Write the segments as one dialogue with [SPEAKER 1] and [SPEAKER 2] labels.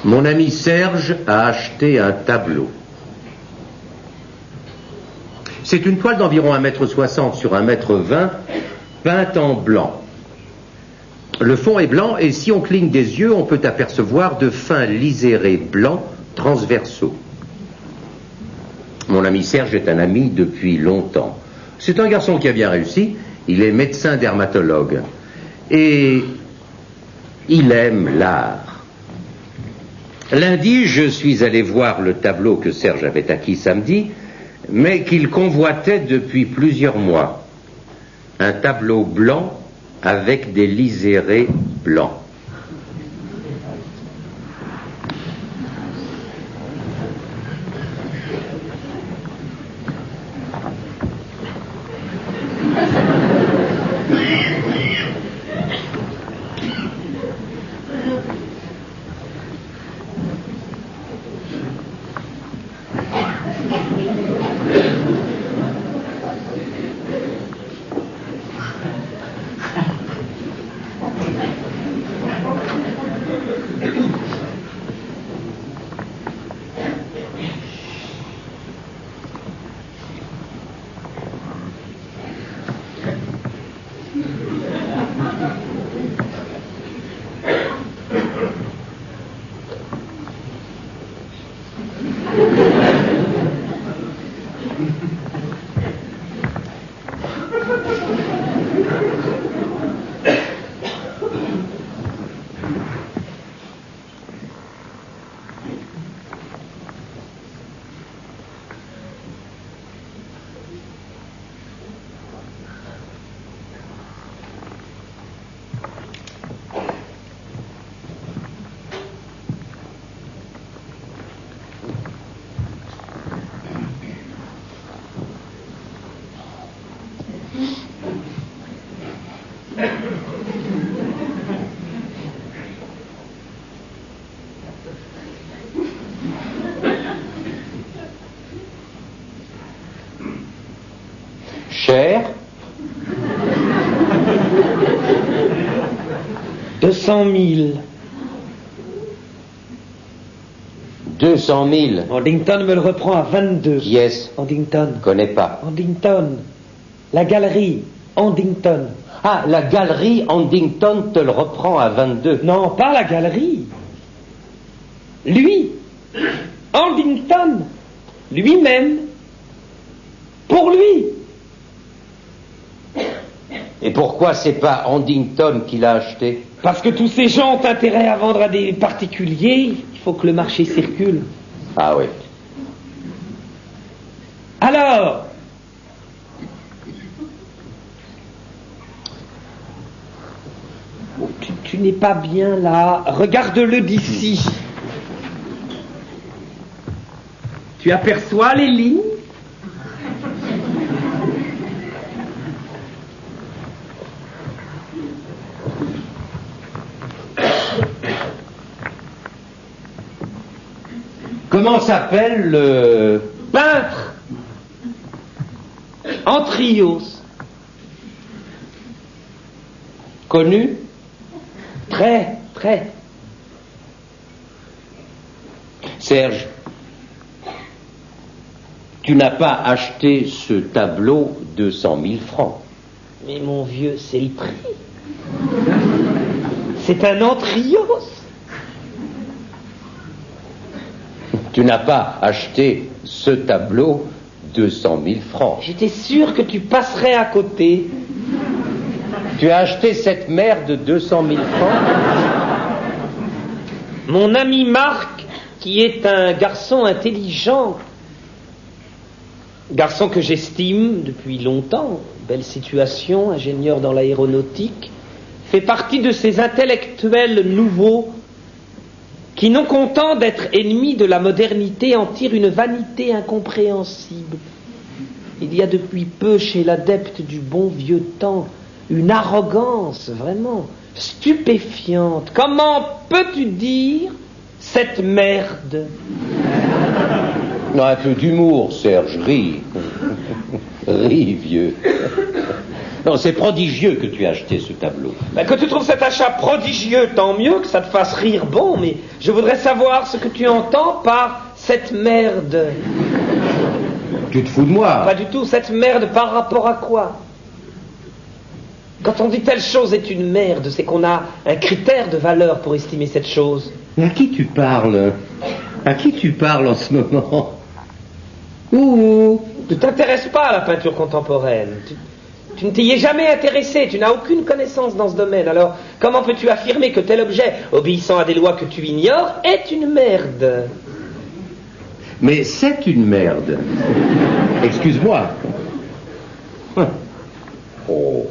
[SPEAKER 1] Mon ami Serge a acheté un tableau. C'est une toile d'environ 1,60 m sur 1,20 m, peinte en blanc. Le fond est blanc et si on cligne des yeux, on peut apercevoir de fins lisérés blancs transversaux. Mon ami Serge est un ami depuis longtemps. C'est un garçon qui a bien réussi. Il est médecin dermatologue. Et il aime l'art. Lundi, je suis allé voir le tableau que Serge avait acquis samedi, mais qu'il convoitait depuis plusieurs mois. Un tableau blanc avec des lisérés blancs. Cher
[SPEAKER 2] 200 000.
[SPEAKER 1] 200 000.
[SPEAKER 2] Andington me le reprend à 22.
[SPEAKER 1] Qui est-ce?
[SPEAKER 2] Andington.
[SPEAKER 1] Connais pas.
[SPEAKER 2] Andington. La galerie. Andington.
[SPEAKER 1] Ah, la galerie Andington te le reprend à 22.
[SPEAKER 2] Non, pas la galerie. Lui. Andington. Lui-même. Pour lui.
[SPEAKER 1] Et pourquoi c'est pas Andington qui l'a acheté?
[SPEAKER 2] Parce que tous ces gens ont intérêt à vendre à des particuliers. Il faut que le marché circule.
[SPEAKER 1] Ah oui.
[SPEAKER 2] Alors, tu n'es pas bien là. Regarde-le d'ici. Tu aperçois les lignes?
[SPEAKER 1] Comment s'appelle le
[SPEAKER 2] Peintre Antrios.
[SPEAKER 1] connu?
[SPEAKER 2] Très, très.
[SPEAKER 1] Serge, tu n'as pas acheté ce tableau 200 000 francs.
[SPEAKER 2] Mais mon vieux, c'est le prix. C'est un Antrios.
[SPEAKER 1] Tu n'as pas acheté ce tableau 200 000 francs.
[SPEAKER 2] J'étais sûr que tu passerais à côté.
[SPEAKER 1] Tu as acheté cette merde de 200 000 francs?
[SPEAKER 2] Mon ami Marc, qui est un garçon intelligent, garçon que j'estime depuis longtemps, belle situation, ingénieur dans l'aéronautique, fait partie de ces intellectuels nouveaux qui, non contents d'être ennemis de la modernité, en tirent une vanité incompréhensible. Il y a depuis peu chez l'adepte du bon vieux temps une arrogance vraiment stupéfiante. Comment peux-tu dire cette merde?
[SPEAKER 1] Un peu d'humour, Serge, ris. Ris, vieux. Non, c'est prodigieux que tu aies acheté ce tableau.
[SPEAKER 2] Ben, que tu trouves cet achat prodigieux, tant mieux, que ça te fasse rire bon, mais je voudrais savoir ce que tu entends par cette merde.
[SPEAKER 1] Tu te fous de moi?
[SPEAKER 2] Pas du tout, cette merde par rapport à quoi? Quand on dit telle chose est une merde, c'est qu'on a un critère de valeur pour estimer cette chose.
[SPEAKER 1] Mais à qui tu parles? À qui tu parles en ce moment? Ouh.
[SPEAKER 2] Tu ne t'intéresses pas à la peinture contemporaine. Tu ne t'y es jamais intéressé, tu n'as aucune connaissance dans ce domaine. Alors, comment peux-tu affirmer que tel objet, obéissant à des lois que tu ignores, est une merde?
[SPEAKER 1] Mais c'est une merde. Excuse-moi. Oh.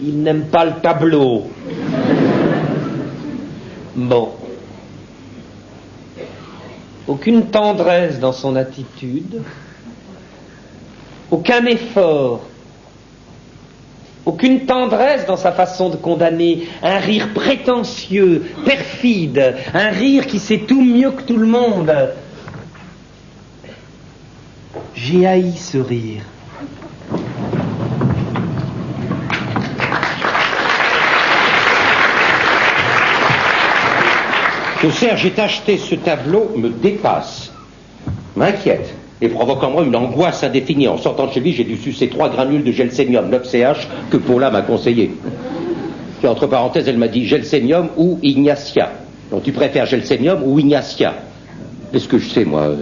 [SPEAKER 2] Il n'aime pas le tableau. Bon. Aucune tendresse dans son attitude, aucun effort, aucune tendresse dans sa façon de condamner, un rire prétentieux, perfide, un rire qui sait tout mieux que tout le monde. J'ai haï ce rire.
[SPEAKER 1] Que Serge ait acheté ce tableau me dépasse, m'inquiète et provoque en moi une angoisse indéfinie. En sortant de chez lui, j'ai dû sucer 3 granules de gelsénium 9CH que Paula m'a conseillé. Et entre parenthèses, elle m'a dit gelsénium ou Ignacia. Donc tu préfères gelsénium ou Ignacia? Est-ce que je sais, moi?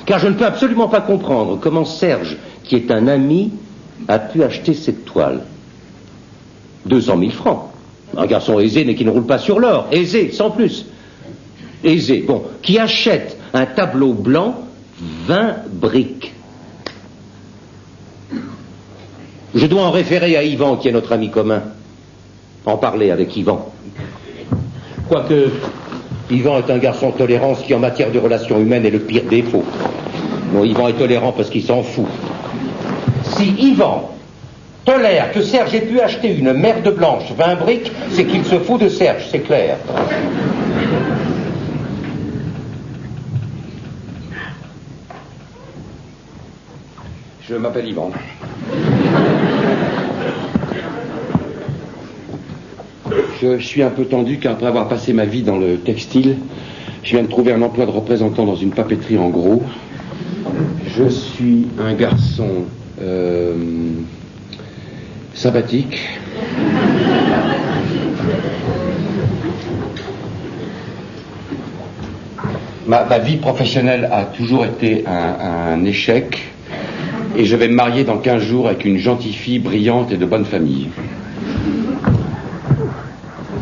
[SPEAKER 1] Car je ne peux absolument pas comprendre comment Serge, qui est un ami, a pu acheter cette toile. 200 000 francs. Un garçon aisé mais qui ne roule pas sur l'or. Aisé, sans plus. Aisé, bon. Qui achète un tableau blanc, 20 briques. Je dois en référer à Yvan, qui est notre ami commun. En parler avec Yvan. Quoique, Yvan est un garçon tolérant, ce qui en matière de relations humaines est le pire défaut. Bon, Yvan est tolérant parce qu'il s'en fout. Si Yvan tolère que Serge ait pu acheter une merde blanche, 20 briques, c'est qu'il se fout de Serge, c'est clair.
[SPEAKER 3] Je m'appelle Yvan. Je suis un peu tendu car après avoir passé ma vie dans le textile, je viens de trouver un emploi de représentant dans une papeterie en gros. Je suis un garçon sympathique. Ma vie professionnelle a toujours été un échec et je vais me marier dans 15 jours avec une gentille fille brillante et de bonne famille.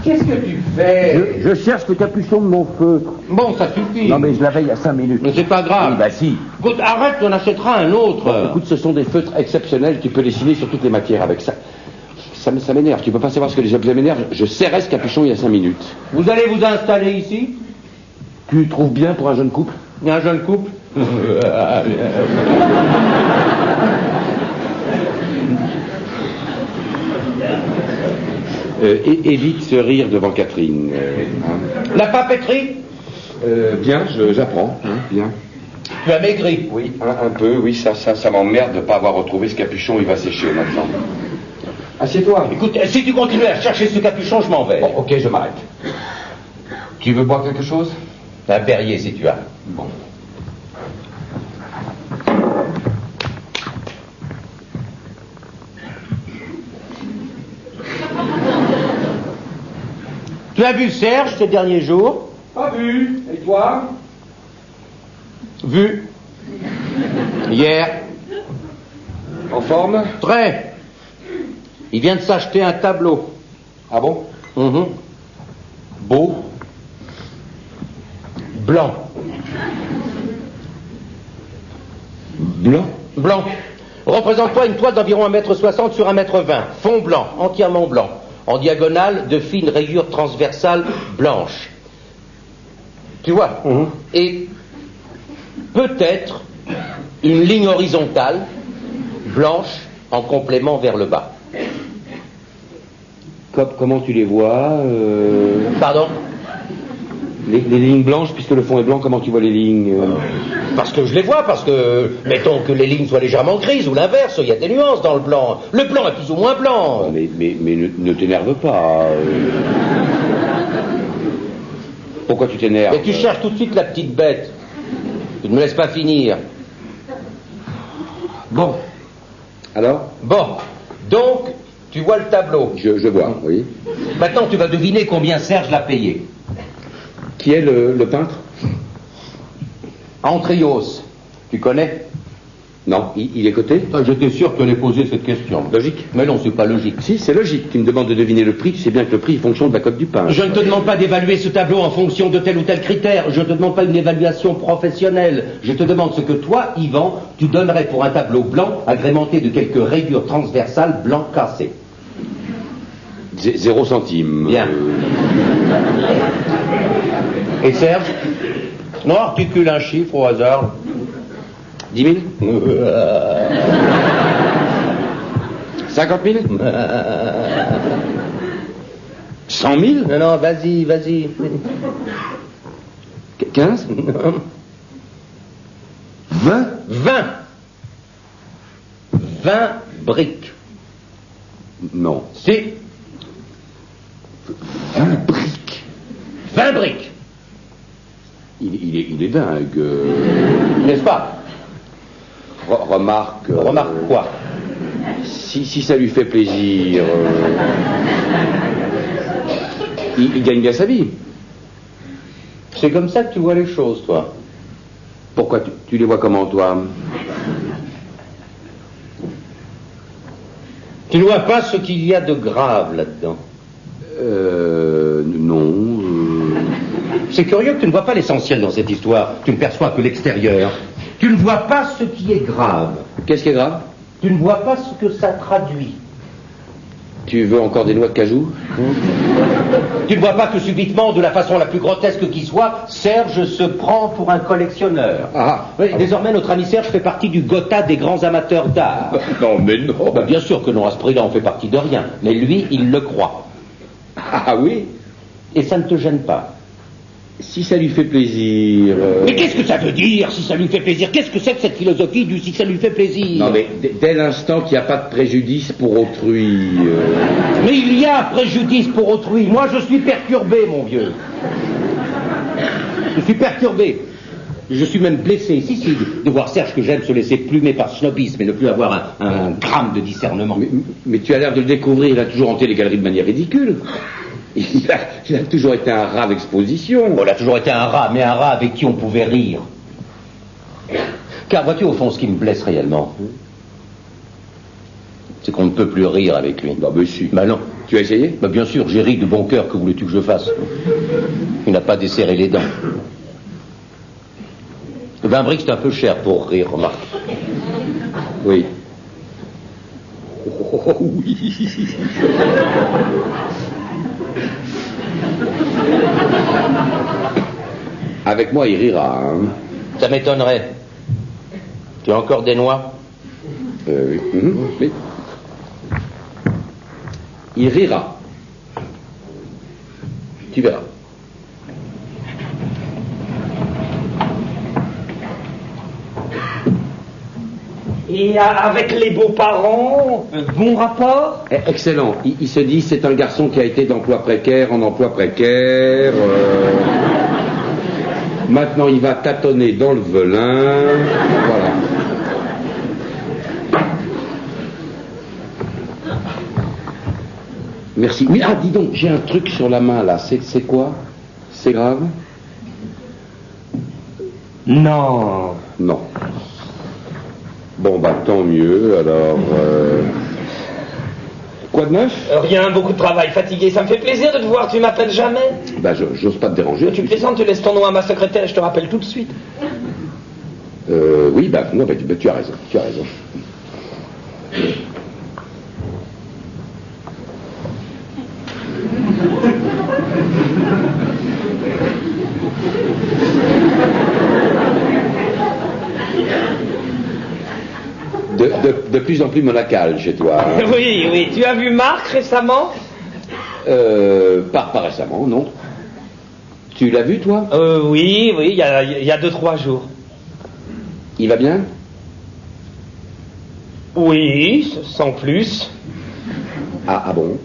[SPEAKER 1] Qu'est-ce que tu fais?
[SPEAKER 3] Je cherche le capuchon de mon feutre.
[SPEAKER 1] Bon, ça suffit.
[SPEAKER 3] Non mais je l'avais il y a 5 minutes.
[SPEAKER 1] Mais c'est pas grave.
[SPEAKER 3] Oui, bah si.
[SPEAKER 1] Écoute, arrête, on achètera un autre.
[SPEAKER 3] Bon, écoute, ce sont des feutres exceptionnels, tu peux dessiner sur toutes les matières avec ça. Ça m'énerve, tu peux pas savoir ce que les objets m'énervent. Je serrais ce capuchon il y a 5 minutes.
[SPEAKER 1] Vous allez vous installer ici?
[SPEAKER 3] Tu trouves bien pour un jeune couple?
[SPEAKER 1] Un jeune couple?
[SPEAKER 3] Évite ce rire devant Catherine.
[SPEAKER 1] La papeterie?
[SPEAKER 3] Bien, j'apprends. Hein, bien.
[SPEAKER 1] Tu as maigri?
[SPEAKER 3] Oui, un peu, oui, ça m'emmerde de ne pas avoir retrouvé ce capuchon, il va sécher maintenant. Assieds-toi.
[SPEAKER 1] Écoute, si tu continues à chercher ce capuchon, je m'en vais.
[SPEAKER 3] Bon, ok, je m'arrête. Tu veux boire quelque chose?
[SPEAKER 1] Un Perrier, si tu as.
[SPEAKER 3] Bon.
[SPEAKER 1] Tu as vu Serge ces derniers jours?
[SPEAKER 3] Pas vu. Et toi?
[SPEAKER 1] Vu. Hier.
[SPEAKER 3] En forme?
[SPEAKER 1] Très. Il vient de s'acheter un tableau.
[SPEAKER 3] Ah bon?
[SPEAKER 1] Beau. Blanc.
[SPEAKER 3] Blanc?
[SPEAKER 1] Blanc. Représente-toi une toile d'environ 1,60 m sur 1,20 m. Fond blanc, entièrement blanc. En diagonale, de fines rayures transversales blanches. Tu vois? Et peut-être une ligne horizontale, blanche, en complément vers le bas.
[SPEAKER 3] Comment tu les vois
[SPEAKER 1] Pardon?
[SPEAKER 3] Les lignes blanches, puisque le fond est blanc, comment tu vois les lignes
[SPEAKER 1] Parce que je les vois, parce que, mettons que les lignes soient légèrement grises, ou l'inverse, il y a des nuances dans le blanc. Le blanc est plus ou moins blanc.
[SPEAKER 3] Mais ne t'énerve pas. Pourquoi tu t'énerves?
[SPEAKER 1] Et tu cherches tout de suite la petite bête. Tu ne me laisses pas finir.
[SPEAKER 3] Bon. Alors?
[SPEAKER 1] Bon. Donc, tu vois le tableau.
[SPEAKER 3] Je vois, oui.
[SPEAKER 1] Maintenant, tu vas deviner combien Serge l'a payé.
[SPEAKER 3] Qui est le peintre?
[SPEAKER 1] Antrios. Tu connais?
[SPEAKER 3] Non, il est coté?
[SPEAKER 1] J'étais sûr que tu allais poser cette question.
[SPEAKER 3] Logique?
[SPEAKER 1] Mais non, c'est pas logique.
[SPEAKER 3] Si, c'est logique. Tu me demandes de deviner le prix, tu sais bien que le prix est fonction de la cote du pain.
[SPEAKER 1] Je ne te demande pas d'évaluer ce tableau en fonction de tel ou tel critère. Je ne te demande pas une évaluation professionnelle. Je te demande ce que toi, Yvan, tu donnerais pour un tableau blanc agrémenté de quelques rayures transversales blanc cassé.
[SPEAKER 3] 0 centime.
[SPEAKER 1] Bien. Et Serge? Non, articule un chiffre au hasard.
[SPEAKER 3] 10 000 50 000 100 000
[SPEAKER 1] Non, vas-y.
[SPEAKER 3] 15 20
[SPEAKER 1] 20 briques.
[SPEAKER 3] Non.
[SPEAKER 1] Si.
[SPEAKER 3] 20 briques.
[SPEAKER 1] 20 briques.
[SPEAKER 3] Il est dingue.
[SPEAKER 1] N'est-ce pas?
[SPEAKER 3] Remarque.
[SPEAKER 1] Remarque quoi?
[SPEAKER 3] Si ça lui fait plaisir. Il gagne bien sa vie.
[SPEAKER 1] C'est comme ça que tu vois les choses, toi.
[SPEAKER 3] Pourquoi tu les vois comment, toi?
[SPEAKER 1] Tu ne vois pas ce qu'il y a de grave là-dedans?
[SPEAKER 3] Non.
[SPEAKER 1] C'est curieux que tu ne vois pas l'essentiel dans cette histoire. Tu ne perçois que l'extérieur. Tu ne vois pas ce qui est grave.
[SPEAKER 3] Qu'est-ce qui est grave?
[SPEAKER 1] Tu ne vois pas ce que ça traduit.
[SPEAKER 3] Tu veux encore des noix de cajou?
[SPEAKER 1] Tu ne vois pas que subitement, de la façon la plus grotesque qui soit, Serge se prend pour un collectionneur. Oui, désormais, notre ami Serge fait partie du Gotha des grands amateurs d'art.
[SPEAKER 3] Non, mais non.
[SPEAKER 1] Bien sûr que non, à ce prix-là, on fait partie de rien. Mais lui, il le croit.
[SPEAKER 3] Ah oui?
[SPEAKER 1] Et ça ne te gêne pas?
[SPEAKER 3] Si ça lui fait plaisir...
[SPEAKER 1] Mais qu'est-ce que ça veut dire, si ça lui fait plaisir? Qu'est-ce que c'est que cette philosophie du si ça lui fait plaisir?
[SPEAKER 3] Non, mais dès l'instant qu'il n'y a pas de préjudice pour autrui...
[SPEAKER 1] Mais il y a préjudice pour autrui. Moi, je suis perturbé, mon vieux. Je suis perturbé. Je suis même blessé, si, de voir Serge que j'aime se laisser plumer par snobisme et ne plus avoir un gramme de discernement.
[SPEAKER 3] Mais tu as l'air de le découvrir, il a toujours hanté les galeries de manière ridicule. Il a toujours été un rat d'exposition.
[SPEAKER 1] Bon, il a toujours été un rat, mais un rat avec qui on pouvait rire. Car vois-tu, au fond, ce qui me blesse réellement, c'est qu'on ne peut plus rire avec lui.
[SPEAKER 3] Bah, monsieur.
[SPEAKER 1] Bah non.
[SPEAKER 3] Tu as essayé?
[SPEAKER 1] Bah bien sûr, j'ai ri de bon cœur, que voulais-tu que je fasse? Il n'a pas desserré les dents. 20 briques, c'est un peu cher pour rire, remarque.
[SPEAKER 3] Oui. Oh, oui. Avec moi, il rira, hein.
[SPEAKER 1] Ça m'étonnerait. Tu as encore des noix?
[SPEAKER 3] Oui. Oui. Il rira. Tu verras.
[SPEAKER 2] Et avec les beaux-parents, bon rapport?
[SPEAKER 3] Excellent. Il se dit c'est un garçon qui a été d'emploi précaire en emploi précaire. Maintenant, il va tâtonner dans le velin. Voilà. Merci. Oui, dis donc, j'ai un truc sur la main, là. C'est quoi? C'est grave?
[SPEAKER 2] Non.
[SPEAKER 3] Non. Bon, tant mieux, alors... Quoi de neuf?
[SPEAKER 2] Rien, beaucoup de travail, fatigué. Ça me fait plaisir de te voir, tu m'appelles jamais.
[SPEAKER 3] J'ose pas te déranger.
[SPEAKER 2] Tu plaisantes, tu laisses ton nom à ma secrétaire et je te rappelle tout de suite.
[SPEAKER 3] Oui, non, tu as raison, tu as raison. plus en plus monacal chez toi. Hein.
[SPEAKER 2] Oui, oui. Tu as vu Marc récemment?
[SPEAKER 3] Pas récemment, non. Tu l'as vu, toi?
[SPEAKER 2] Oui, il y a 2-3 jours.
[SPEAKER 3] Il va bien?
[SPEAKER 2] Oui, sans plus.
[SPEAKER 3] Ah bon?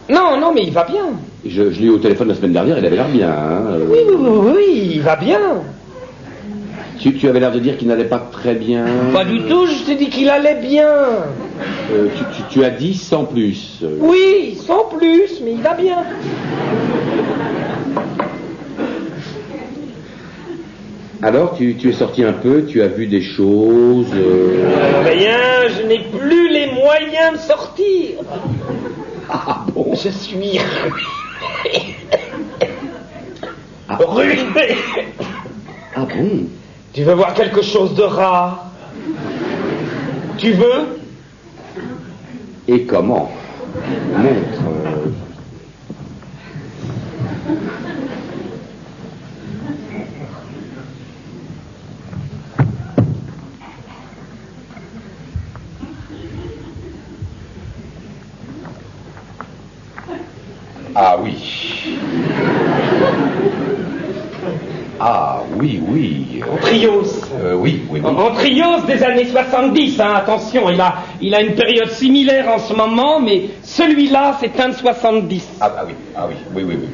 [SPEAKER 2] Non, mais il va bien.
[SPEAKER 3] Je l'ai eu au téléphone la semaine dernière, il avait l'air bien. Hein.
[SPEAKER 2] Oui, il va bien.
[SPEAKER 3] Tu avais l'air de dire qu'il n'allait pas très bien.
[SPEAKER 2] Pas du tout, je t'ai dit qu'il allait bien.
[SPEAKER 3] Tu as dit sans plus.
[SPEAKER 2] Oui, sans plus, mais il va bien.
[SPEAKER 3] Alors, tu es sorti un peu, tu as vu des choses...
[SPEAKER 2] Rien, je n'ai plus les moyens de sortir.
[SPEAKER 3] Ah bon?
[SPEAKER 2] Je suis ruiné.
[SPEAKER 3] Ah bon?
[SPEAKER 2] Tu veux voir quelque chose de rare? Tu veux?
[SPEAKER 3] Et comment? Montre... Ah oui. Ah oui.
[SPEAKER 2] Antrios.
[SPEAKER 3] Oui.
[SPEAKER 2] Antrios des années 70, hein, attention, il a une période similaire en ce moment, mais celui-là, c'est un de 70.
[SPEAKER 3] Ah oui, oui, bien sûr.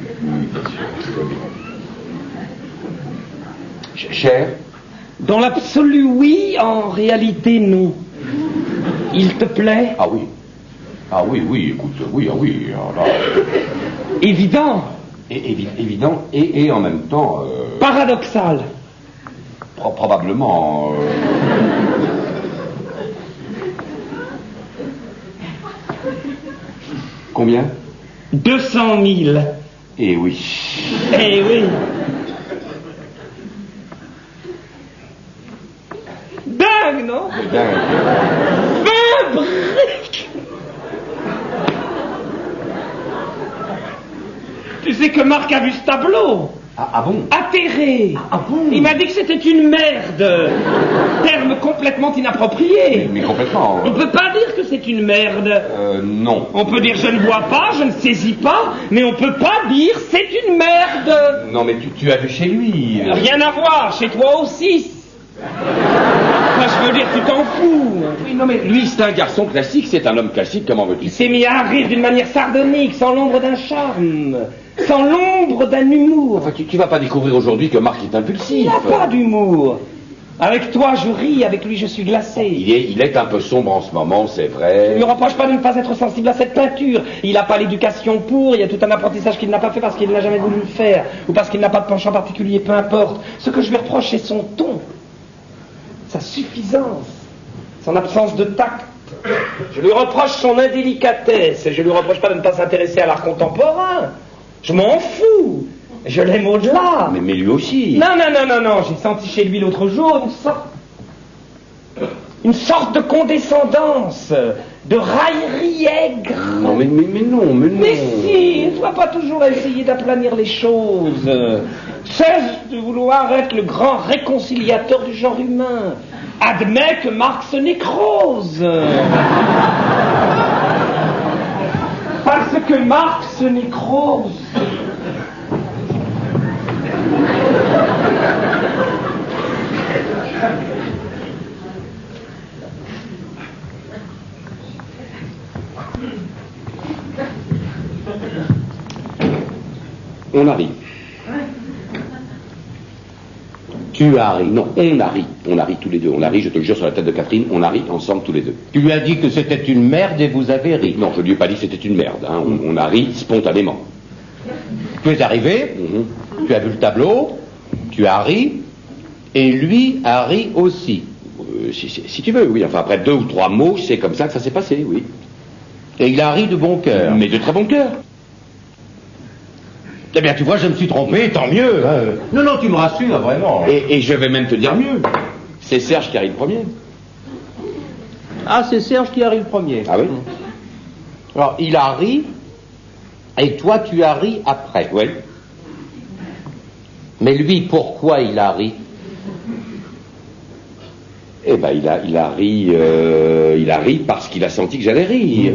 [SPEAKER 3] Oui. Cher?
[SPEAKER 2] Dans l'absolu, oui, en réalité, non. Il te plaît?
[SPEAKER 3] Ah oui, écoute, oui. Alors là...
[SPEAKER 2] Évident.
[SPEAKER 3] Évident et en même temps...
[SPEAKER 2] Paradoxal.
[SPEAKER 3] Probablement... Combien?
[SPEAKER 2] 200 000.
[SPEAKER 3] Eh oui.
[SPEAKER 2] Eh oui. Dingue, non?
[SPEAKER 3] Dingue.
[SPEAKER 2] 20 briques. Tu sais que Marc a vu ce tableau?
[SPEAKER 3] Ah bon?
[SPEAKER 2] Atterré.
[SPEAKER 3] Ah bon?
[SPEAKER 2] Il m'a dit que c'était une merde. Terme complètement inapproprié.
[SPEAKER 3] Mais complètement.
[SPEAKER 2] On peut pas dire que c'est une merde.
[SPEAKER 3] Non.
[SPEAKER 2] On peut dire je ne vois pas, je ne saisis pas, mais on peut pas dire c'est une merde.
[SPEAKER 3] Non, mais tu as vu chez lui.
[SPEAKER 2] Rien à voir, chez toi aussi. Enfin, je veux dire, tu t'en fous.
[SPEAKER 3] Oui, non, mais lui, c'est un garçon classique, c'est un homme classique, comment veux-tu?
[SPEAKER 2] Il s'est mis à rire d'une manière sardonique, sans l'ombre d'un charme, sans l'ombre d'un humour.
[SPEAKER 3] Enfin, tu vas pas découvrir aujourd'hui que Marc est impulsif.
[SPEAKER 2] Il n'a pas d'humour. Avec toi, je ris, avec lui, je suis glacé.
[SPEAKER 3] Il est un peu sombre en ce moment, c'est vrai.
[SPEAKER 2] Je ne lui reproche pas de ne pas être sensible à cette peinture. Il n'a pas l'éducation pour, il y a tout un apprentissage qu'il n'a pas fait parce qu'il n'a jamais voulu le faire, ou parce qu'il n'a pas de penchant particulier, peu importe. Ce que je lui reproche, c'est son ton, sa suffisance, son absence de tact. Je lui reproche son indélicatesse, et je lui reproche pas de ne pas s'intéresser à l'art contemporain. Je m'en fous. Je l'aime au-delà.
[SPEAKER 3] Mais lui aussi.
[SPEAKER 2] Non. J'ai senti chez lui l'autre jour une sorte de condescendance, de raillerie aigre.
[SPEAKER 3] Non, mais non.
[SPEAKER 2] Mais si, il ne faut pas toujours essayer d'aplanir les choses. Cesse de vouloir être le grand réconciliateur du genre humain. Admets que Marx nécrose. Parce que Marx nécrose.
[SPEAKER 3] On arrive. Tu arrives. Non, on arrive. On arrive tous les deux. On arrive, je te le jure sur la tête de Catherine, on arrive ensemble tous les deux.
[SPEAKER 1] Tu lui as dit que c'était une merde et vous avez ri.
[SPEAKER 3] Non, je lui ai pas dit que c'était une merde. Hein. On arrive spontanément.
[SPEAKER 1] Tu es arrivé, tu as vu le tableau, tu as ri, et lui a ri aussi.
[SPEAKER 3] Si tu veux, oui. Enfin, après 2 ou 3 mots, c'est comme ça que ça s'est passé, oui.
[SPEAKER 1] Et il a ri de bon cœur.
[SPEAKER 3] Mais de très bon cœur.
[SPEAKER 1] Eh bien, tu vois, je me suis trompé, tant mieux. Hein. Non, tu me rassures, vraiment.
[SPEAKER 3] Et je vais même te dire mieux. C'est Serge qui arrive le premier.
[SPEAKER 1] Ah, c'est Serge qui a ri le premier.
[SPEAKER 3] Ah oui?
[SPEAKER 1] Alors, il a ri, et toi, tu as ri après.
[SPEAKER 3] Oui.
[SPEAKER 1] Mais lui, pourquoi il a ri?
[SPEAKER 3] Eh ben, il a ri parce qu'il a senti que j'allais rire.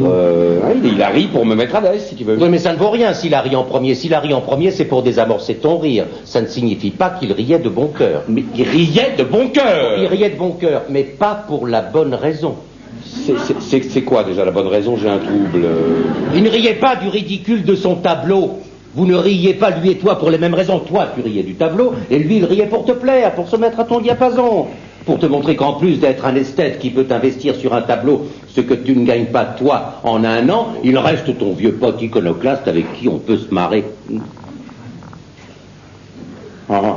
[SPEAKER 3] Il a ri pour me mettre à l'aise, si tu veux.
[SPEAKER 1] Oui, mais ça ne vaut rien s'il a ri en premier. S'il a ri en premier, c'est pour désamorcer ton rire. Ça ne signifie pas qu'il riait de bon cœur.
[SPEAKER 3] Mais il riait de bon cœur.
[SPEAKER 1] Il riait de bon cœur, mais pas pour la bonne raison.
[SPEAKER 3] C'est quoi déjà la bonne raison? J'ai un trouble.
[SPEAKER 1] Il ne riait pas du ridicule de son tableau. Vous ne riez pas, lui et toi, pour les mêmes raisons. Toi, tu riais du tableau, et lui, il riait pour te plaire, pour se mettre à ton diapason. Pour te montrer qu'en plus d'être un esthète qui peut investir sur un tableau ce que tu ne gagnes pas toi en un an, il reste ton vieux pote iconoclaste avec qui on peut se marrer.
[SPEAKER 3] Ah.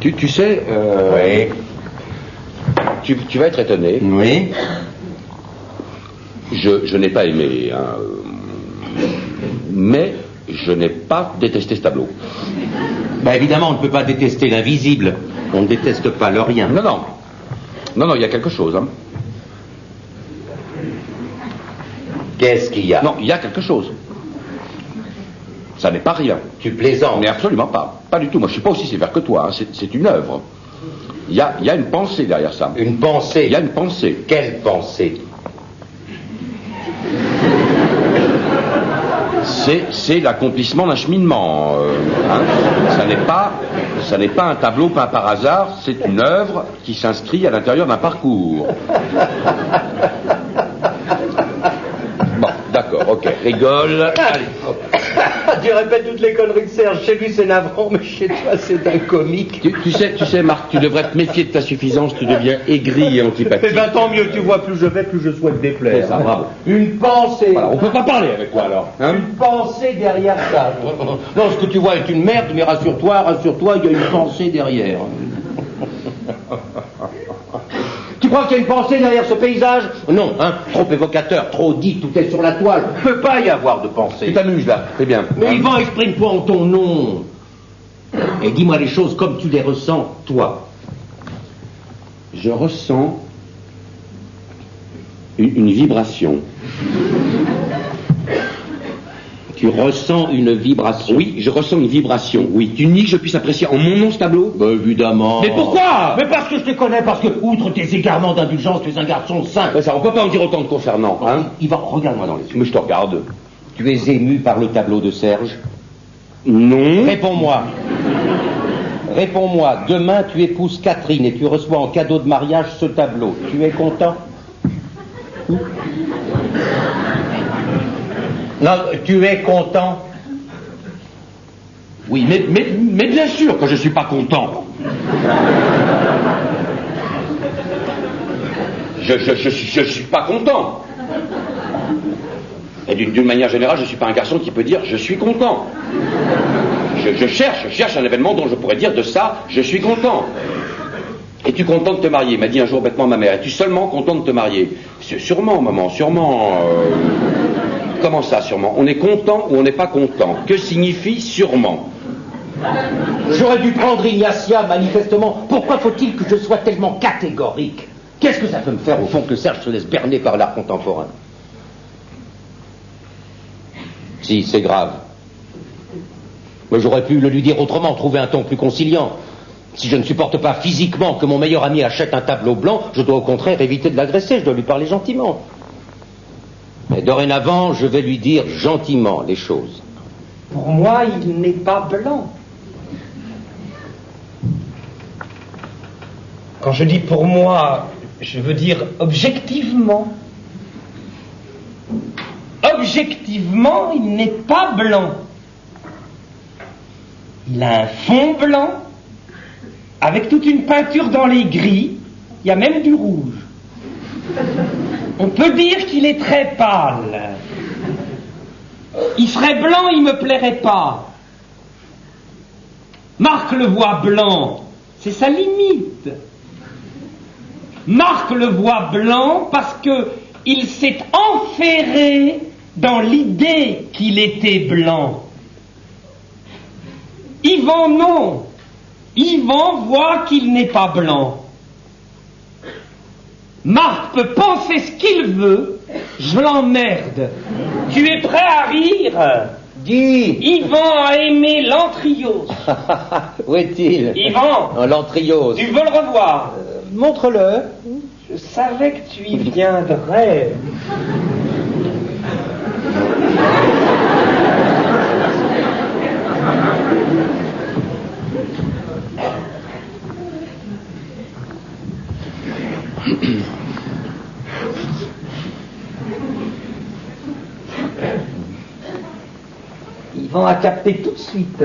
[SPEAKER 3] Tu sais,
[SPEAKER 1] Oui.
[SPEAKER 3] Tu vas être étonné.
[SPEAKER 1] Oui.
[SPEAKER 3] Je n'ai pas aimé, hein, mais je n'ai pas détesté ce tableau.
[SPEAKER 1] Ben évidemment, on ne peut pas détester l'invisible. On ne déteste pas le rien.
[SPEAKER 3] Non, il y a quelque chose. Hein.
[SPEAKER 1] Qu'est-ce qu'il y a?
[SPEAKER 3] Non, il y a quelque chose. Ça n'est pas rien.
[SPEAKER 1] Tu plaisantes.
[SPEAKER 3] Mais absolument pas. Pas du tout. Moi, je suis pas aussi sévère que toi. Hein. C'est une œuvre. Il y a une pensée derrière ça.
[SPEAKER 1] Une pensée?
[SPEAKER 3] Il y a une pensée.
[SPEAKER 1] Quelle pensée?
[SPEAKER 3] C'est l'accomplissement d'un cheminement. Hein. Ça n'est pas un tableau peint par hasard, c'est une œuvre qui s'inscrit à l'intérieur d'un parcours. Bon, d'accord, ok, rigole. Allez.
[SPEAKER 1] Tu répètes toutes les conneries de Serge. Chez lui, c'est navrant, mais chez toi, c'est un comique.
[SPEAKER 3] Tu sais, Marc, tu devrais te méfier de ta suffisance, tu deviens aigri et antipathique.
[SPEAKER 1] Eh ben, tant mieux, tu vois, plus je vais, plus je souhaite déplaire.
[SPEAKER 3] C'est ça, bravo.
[SPEAKER 1] Une pensée.
[SPEAKER 3] Voilà, on peut pas parler avec toi, alors. Hein?
[SPEAKER 1] Une pensée derrière ça. Non, ce que tu vois est une merde, mais rassure-toi, il y a une pensée derrière. Tu crois qu'il y a une pensée derrière ce paysage? Non, hein, trop évocateur, trop dit, tout est sur la toile. Il ne peut pas y avoir de pensée.
[SPEAKER 3] Tu t'amuses, là, c'est bien.
[SPEAKER 1] Mais Yvan, exprime-toi en ton nom. Et dis-moi les choses comme tu les ressens, toi.
[SPEAKER 3] Je ressens une vibration.
[SPEAKER 1] Tu ressens une vibration?
[SPEAKER 3] Oui, je ressens une vibration, oui. Tu nies que je puisse apprécier en mon nom ce tableau?
[SPEAKER 1] Ben évidemment.
[SPEAKER 3] Mais pourquoi?
[SPEAKER 1] Mais parce que je te connais, parce que, outre tes égarements d'indulgence, tu es un garçon sain.
[SPEAKER 3] Ben ça, on peut pas en dire autant de concernant, hein?
[SPEAKER 1] Yvan, regarde-moi dans les yeux.
[SPEAKER 3] Mais je te regarde.
[SPEAKER 1] Tu es ému par le tableau de Serge?
[SPEAKER 3] Non.
[SPEAKER 1] Réponds-moi. Réponds-moi. Demain, tu épouses Catherine et tu reçois en cadeau de mariage ce tableau. Tu es content? Non, tu es content?
[SPEAKER 3] Oui, mais bien sûr que je suis pas content. Je suis pas content. Et d'une manière générale, je suis pas un garçon qui peut dire je suis content. Je cherche un événement dont je pourrais dire de ça, je suis content. Es-tu content de te marier? M'a dit un jour bêtement ma mère. Es-tu seulement content de te marier? Sûrement, maman, sûrement. Comment ça, sûrement? On est content ou on n'est pas content? Que signifie sûrement?
[SPEAKER 1] J'aurais dû prendre Ignacia, manifestement. Pourquoi faut-il que je sois tellement catégorique? Qu'est-ce que ça peut me faire, au fond, que Serge se laisse berner par l'art contemporain? Si, c'est grave. Mais j'aurais pu le lui dire autrement, trouver un ton plus conciliant. Si je ne supporte pas physiquement que mon meilleur ami achète un tableau blanc, je dois au contraire éviter de l'agresser, je dois lui parler gentiment. Mais dorénavant, je vais lui dire gentiment les choses.
[SPEAKER 2] Pour moi, il n'est pas blanc. Quand je dis pour moi, je veux dire objectivement. Objectivement, il n'est pas blanc. Il a un fond blanc, avec toute une peinture dans les gris, il y a même du rouge. On peut dire qu'il est très pâle. Il serait blanc, il me plairait pas. Marc le voit blanc, c'est sa limite. Marc le voit blanc parce que il s'est enferré dans l'idée qu'il était blanc. Yvan, non. Yvan voit qu'il n'est pas blanc. Marc peut penser ce qu'il veut, je l'emmerde. Tu es prêt à rire?
[SPEAKER 1] Dis.
[SPEAKER 2] Yvan a aimé l'antriose.
[SPEAKER 1] Où est-il?
[SPEAKER 2] Yvan,
[SPEAKER 1] L'antriose.
[SPEAKER 2] tu veux le revoir?
[SPEAKER 1] Montre-le.
[SPEAKER 2] Je savais que tu y viendrais. Yvan a capté tout de suite.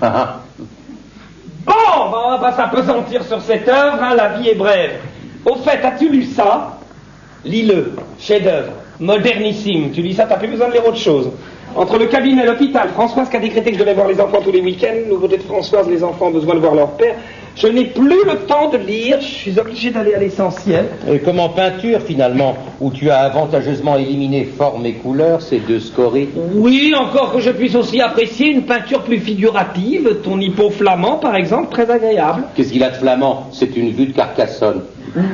[SPEAKER 2] Bon, on va pas s'apesantir sur cette œuvre, hein, la vie est brève. Au fait, as-tu lu ça? Lis-le, chef-d'œuvre, modernissime. Tu lis ça, t'as plus besoin de lire autre chose. Entre le cabinet et l'hôpital, Françoise qui a décrété que je devais voir les enfants tous les week-ends, nouveauté de Françoise, les enfants ont besoin de voir leur père. Je n'ai plus le temps de lire, je suis obligé d'aller à l'essentiel.
[SPEAKER 1] Et comme en peinture, finalement, où tu as avantageusement éliminé forme et couleur, ces deux scories.
[SPEAKER 2] Oui, encore que je puisse aussi apprécier une peinture plus figurative, ton hippo flamand, par exemple, très agréable.
[SPEAKER 1] Qu'est-ce qu'il a de flamand? C'est une vue de Carcassonne.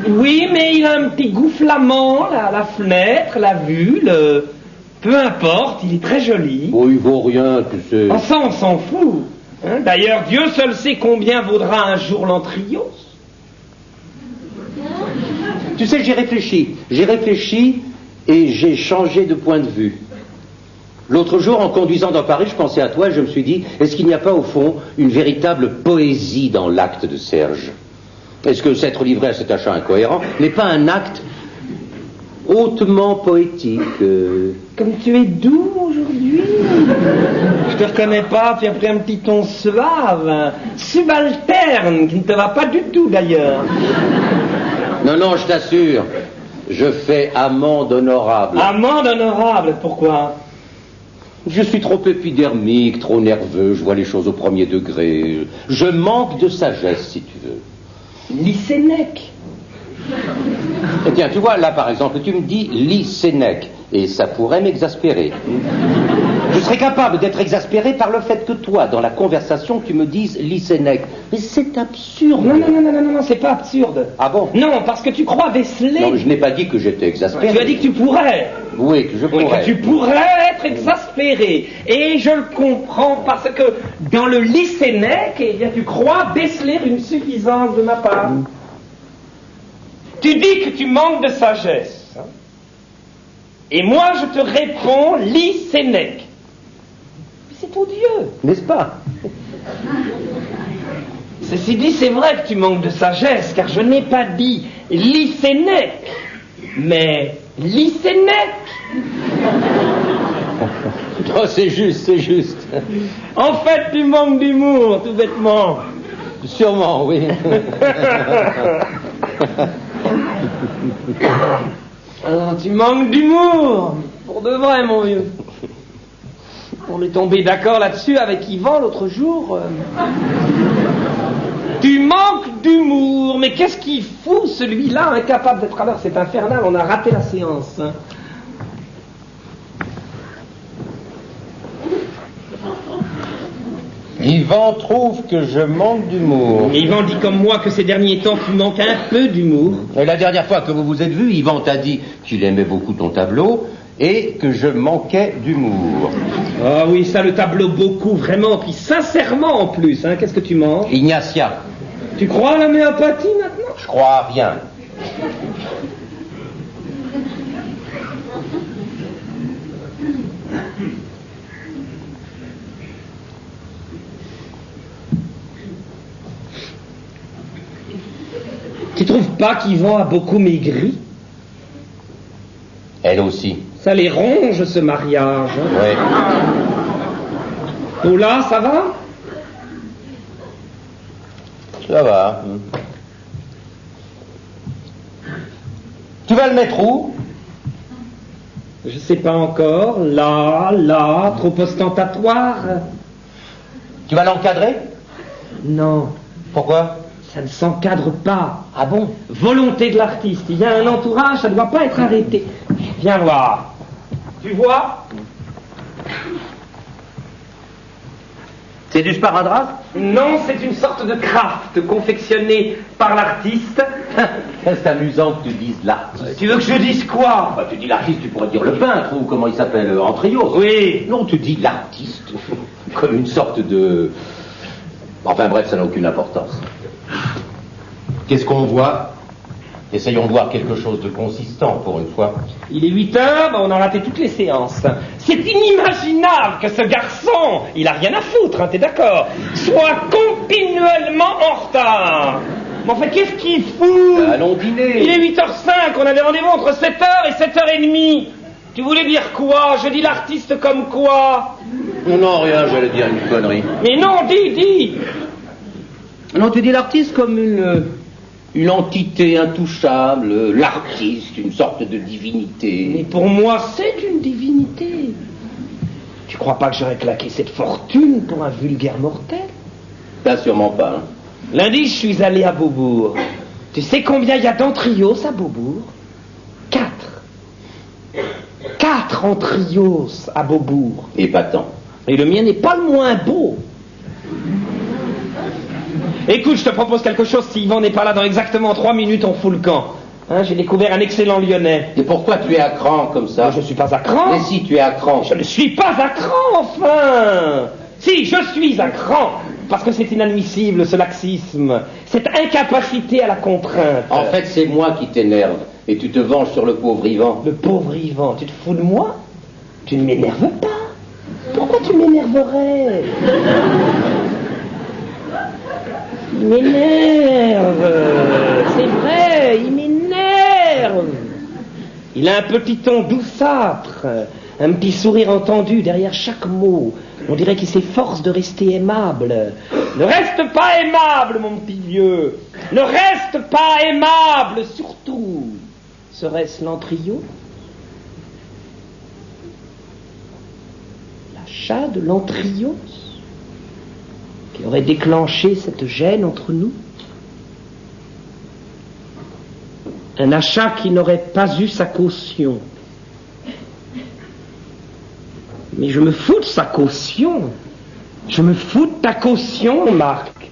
[SPEAKER 2] Oui, mais il a un petit goût flamand, la fenêtre, la vue, peu importe, il est très joli.
[SPEAKER 1] Oh, il vaut rien, tu sais.
[SPEAKER 2] En ça, on s'en fout. Hein, d'ailleurs, Dieu seul sait combien vaudra un jour l'antriose.
[SPEAKER 1] Tu sais, j'ai réfléchi et j'ai changé de point de vue. L'autre jour, en conduisant dans Paris, je pensais à toi et je me suis dit, est-ce qu'il n'y a pas au fond une véritable poésie dans l'acte de Serge? Est-ce que s'être livré à cet achat incohérent n'est pas un acte hautement poétique?
[SPEAKER 2] Comme tu es doux aujourd'hui. Je te reconnais pas, tu as pris un petit ton suave, subalterne, qui ne te va pas du tout d'ailleurs.
[SPEAKER 1] Non, je t'assure, je fais amende honorable.
[SPEAKER 2] Amende honorable, pourquoi?
[SPEAKER 1] Je suis trop épidermique, trop nerveux, je vois les choses au premier degré. Je manque de sagesse, si tu veux.
[SPEAKER 2] Lycénèque.
[SPEAKER 1] Eh bien, tu vois, là, par exemple, tu me dis Lycénèque, et ça pourrait m'exaspérer. Je serais capable d'être exaspéré par le fait que toi, dans la conversation, tu me dises Lycénèque. Mais c'est absurde.
[SPEAKER 2] Non, c'est pas absurde.
[SPEAKER 1] Ah bon?
[SPEAKER 2] Non, parce que tu crois déceler.
[SPEAKER 1] Non, je n'ai pas dit que j'étais exaspéré.
[SPEAKER 2] Tu as dit que tu pourrais.
[SPEAKER 1] Oui, que je pourrais.
[SPEAKER 2] Oui, que tu pourrais être exaspéré. Et je le comprends parce que dans le Lycénèque, eh bien, tu crois déceler une suffisance de ma part. Tu dis que tu manques de sagesse. Hein? Et moi, je te réponds Lycénèque. C'est odieux.
[SPEAKER 1] N'est-ce pas?
[SPEAKER 2] Ceci dit, c'est vrai que tu manques de sagesse, car je n'ai pas dit Lycénèque, mais Lycénèque.
[SPEAKER 1] Oh, c'est juste.
[SPEAKER 2] En fait, tu manques d'humour, tout bêtement.
[SPEAKER 1] Sûrement, oui.
[SPEAKER 2] Alors, tu manques d'humour, pour de vrai, mon vieux. On est tombé d'accord là-dessus avec Yvan l'autre jour. Tu manques d'humour, mais qu'est-ce qu'il fout, celui-là, incapable d'être à l'heure? C'est infernal, on a raté la séance. Hein.
[SPEAKER 1] Yvan trouve que je manque d'humour.
[SPEAKER 2] Yvan dit comme moi que ces derniers temps, tu manques un peu d'humour.
[SPEAKER 1] Et la dernière fois que vous vous êtes vus, Yvan t'a dit qu'il aimait beaucoup ton tableau et que je manquais d'humour.
[SPEAKER 2] Ah oui, ça, le tableau, beaucoup, vraiment, puis sincèrement en plus. Hein. Qu'est-ce que tu manges?
[SPEAKER 1] Ignatia.
[SPEAKER 2] Tu crois à l'homéopathie maintenant?
[SPEAKER 1] Je crois à rien.
[SPEAKER 2] Tu trouves pas qu'Yvan a beaucoup maigri?
[SPEAKER 1] Elle aussi.
[SPEAKER 2] Ça les ronge, ce mariage. Hein.
[SPEAKER 1] Oui.
[SPEAKER 2] Paula, ça va?
[SPEAKER 1] Ça va. Tu vas le mettre où?
[SPEAKER 2] Je sais pas encore. Là, trop ostentatoire.
[SPEAKER 1] Tu vas l'encadrer?
[SPEAKER 2] Non,
[SPEAKER 1] Pourquoi?
[SPEAKER 2] ça ne s'encadre pas.
[SPEAKER 1] Ah bon?
[SPEAKER 2] Volonté de l'artiste. Il y a un entourage, ça ne doit pas être arrêté. Viens voir. Tu vois?
[SPEAKER 1] C'est du sparadrap?
[SPEAKER 2] Non, c'est une sorte de craft confectionné par l'artiste.
[SPEAKER 1] C'est amusant que tu dises l'artiste.
[SPEAKER 2] Tu veux que je dise quoi?
[SPEAKER 1] Bah, tu dis l'artiste, tu pourrais dire le peintre, ou comment il s'appelle, Antrios.
[SPEAKER 2] Oui.
[SPEAKER 1] Non, tu dis l'artiste, comme une sorte de... Enfin bref, ça n'a aucune importance. Qu'est-ce qu'on voit? Essayons de voir quelque chose de consistant pour une fois.
[SPEAKER 2] Il est 8 heures, on a raté toutes les séances. C'est inimaginable que ce garçon, il a rien à foutre, hein, t'es d'accord, soit continuellement en retard. Mais enfin, qu'est-ce qu'il fout?
[SPEAKER 1] Allons dîner.
[SPEAKER 2] Il est 8h05, on avait rendez-vous entre 7h et 7h30. Tu voulais dire quoi? Je dis l'artiste comme quoi?
[SPEAKER 1] Non, rien, j'allais dire une connerie.
[SPEAKER 2] Mais non, dis.
[SPEAKER 1] Non, tu dis l'artiste comme une entité intouchable, l'artiste, une sorte de divinité.
[SPEAKER 2] Mais pour moi, c'est une divinité. Tu crois pas que j'aurais claqué cette fortune pour un vulgaire mortel?
[SPEAKER 1] Là, sûrement pas. Hein.
[SPEAKER 2] Lundi, je suis allé à Beaubourg. Tu sais combien il y a d'entrios à Beaubourg? 4. 4 entrios à Beaubourg.
[SPEAKER 1] Épatant.
[SPEAKER 2] Et le mien n'est pas le moins beau. Écoute, je te propose quelque chose. Si Yvan n'est pas là dans exactement 3 minutes, on fout le camp. Hein, j'ai découvert un excellent Lyonnais.
[SPEAKER 1] Et pourquoi tu es à cran comme ça?
[SPEAKER 2] Je ne suis pas à cran.
[SPEAKER 1] Mais si tu es à cran.
[SPEAKER 2] Je ne suis pas à cran, enfin. Si, je suis à cran. Parce que c'est inadmissible, ce laxisme. Cette incapacité à la contrainte.
[SPEAKER 1] En fait, c'est moi qui t'énerve. Et tu te venges sur le pauvre Yvan.
[SPEAKER 2] Le pauvre Yvan, tu te fous de moi? Tu ne m'énerves pas. Pourquoi tu m'énerverais? Il m'énerve. C'est vrai, il m'énerve. Il a un petit ton douceâtre, un petit sourire entendu derrière chaque mot. On dirait qu'il s'efforce de rester aimable. Ne reste pas aimable, mon petit vieux. Ne reste pas aimable, surtout. Serait-ce l'Antrios? L'achat de l'Antrios qui aurait déclenché cette gêne entre nous? Un achat qui n'aurait pas eu sa caution. Mais je me fous de sa caution. Je me fous de ta caution, Marc.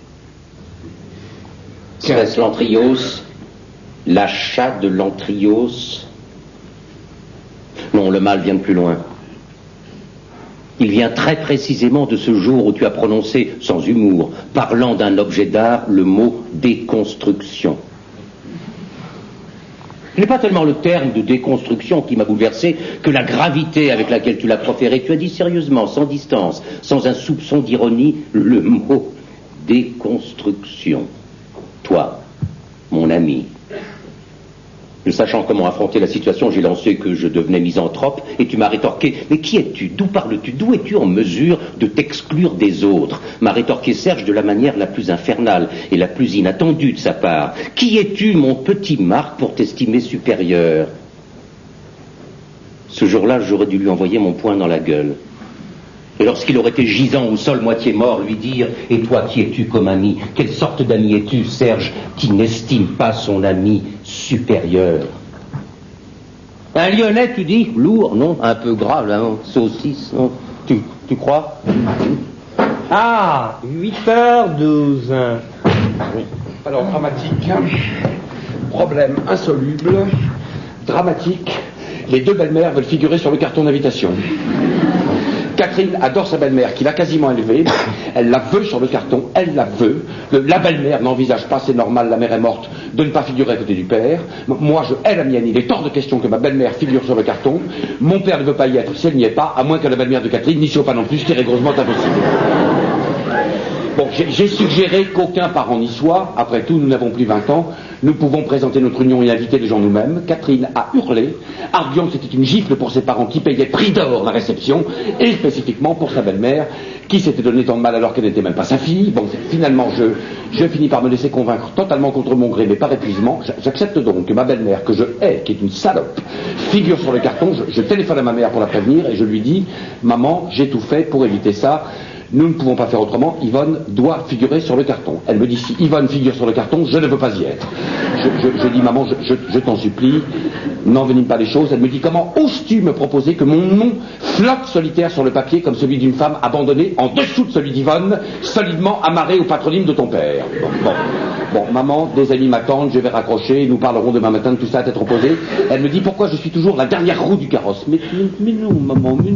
[SPEAKER 1] Serait-ce l'Antrios? L'achat de l'Antrios? Non, le mal vient de plus loin. Il vient très précisément de ce jour où tu as prononcé, sans humour, parlant d'un objet d'art, le mot déconstruction. Ce n'est pas tellement le terme de déconstruction qui m'a bouleversé que la gravité avec laquelle tu l'as proféré. Tu as dit sérieusement, sans distance, sans un soupçon d'ironie, le mot déconstruction. Toi, mon ami. Ne sachant comment affronter la situation, j'ai lancé que je devenais misanthrope et tu m'as rétorqué « Mais qui es-tu? D'où parles-tu? D'où es-tu en mesure de t'exclure des autres ?» m'a rétorqué Serge de la manière la plus infernale et la plus inattendue de sa part. « Qui es-tu, mon petit Marc, pour t'estimer supérieur ?» Ce jour-là, j'aurais dû lui envoyer mon poing dans la gueule. Et lorsqu'il aurait été gisant au sol, moitié mort, lui dire « Et toi, qui es-tu comme ami? Quelle sorte d'ami es-tu, Serge, qui n'estime pas son ami supérieur ?» Un Lyonnais, tu dis? Lourd, non? Un peu grave, là, non? Saucisse, non? Tu crois?
[SPEAKER 2] Ah, 8h12.
[SPEAKER 3] Oui. Alors, dramatique, problème insoluble, dramatique, les deux belles-mères veulent figurer sur le carton d'invitation. Catherine adore sa belle-mère, qui l'a quasiment élevée. Elle la veut sur le carton, elle la veut. La belle-mère n'envisage pas, c'est normal, la mère est morte, de ne pas figurer à côté du père. Moi, je hais la mienne. Il est hors de question que ma belle-mère figure sur le carton. Mon père ne veut pas y être si elle n'y est pas, à moins que la belle-mère de Catherine n'y soit pas non plus, ce qui est rigoureusement impossible. Bon, j'ai suggéré qu'aucun parent n'y soit. Après tout, nous n'avons plus 20 ans. Nous pouvons présenter notre union et inviter les gens nous-mêmes. Catherine a hurlé, arguant que c'était une gifle pour ses parents qui payaient prix d'or la réception, et spécifiquement pour sa belle-mère, qui s'était donné tant de mal alors qu'elle n'était même pas sa fille. Bon, finalement, je finis par me laisser convaincre totalement contre mon gré, mais par épuisement. J'accepte donc que ma belle-mère, que je hais, qui est une salope, figure sur le carton. Je téléphone à ma mère pour la prévenir et je lui dis « Maman, j'ai tout fait pour éviter ça. Nous ne pouvons pas faire autrement, Yvonne doit figurer sur le carton. » Elle me dit « Si Yvonne figure sur le carton, je ne veux pas y être. » Je dis, maman, je t'en supplie, n'envenime pas les choses. Elle me dit, comment oses-tu me proposer que mon nom flotte solitaire sur le papier comme celui d'une femme abandonnée en dessous de celui d'Yvonne, solidement amarré au patronyme de ton père. Bon, maman, des amis m'attendent, je vais raccrocher, nous parlerons demain matin de tout ça à tête reposée. Elle me dit, pourquoi je suis toujours la dernière roue du carrosse. Mais non, maman, mais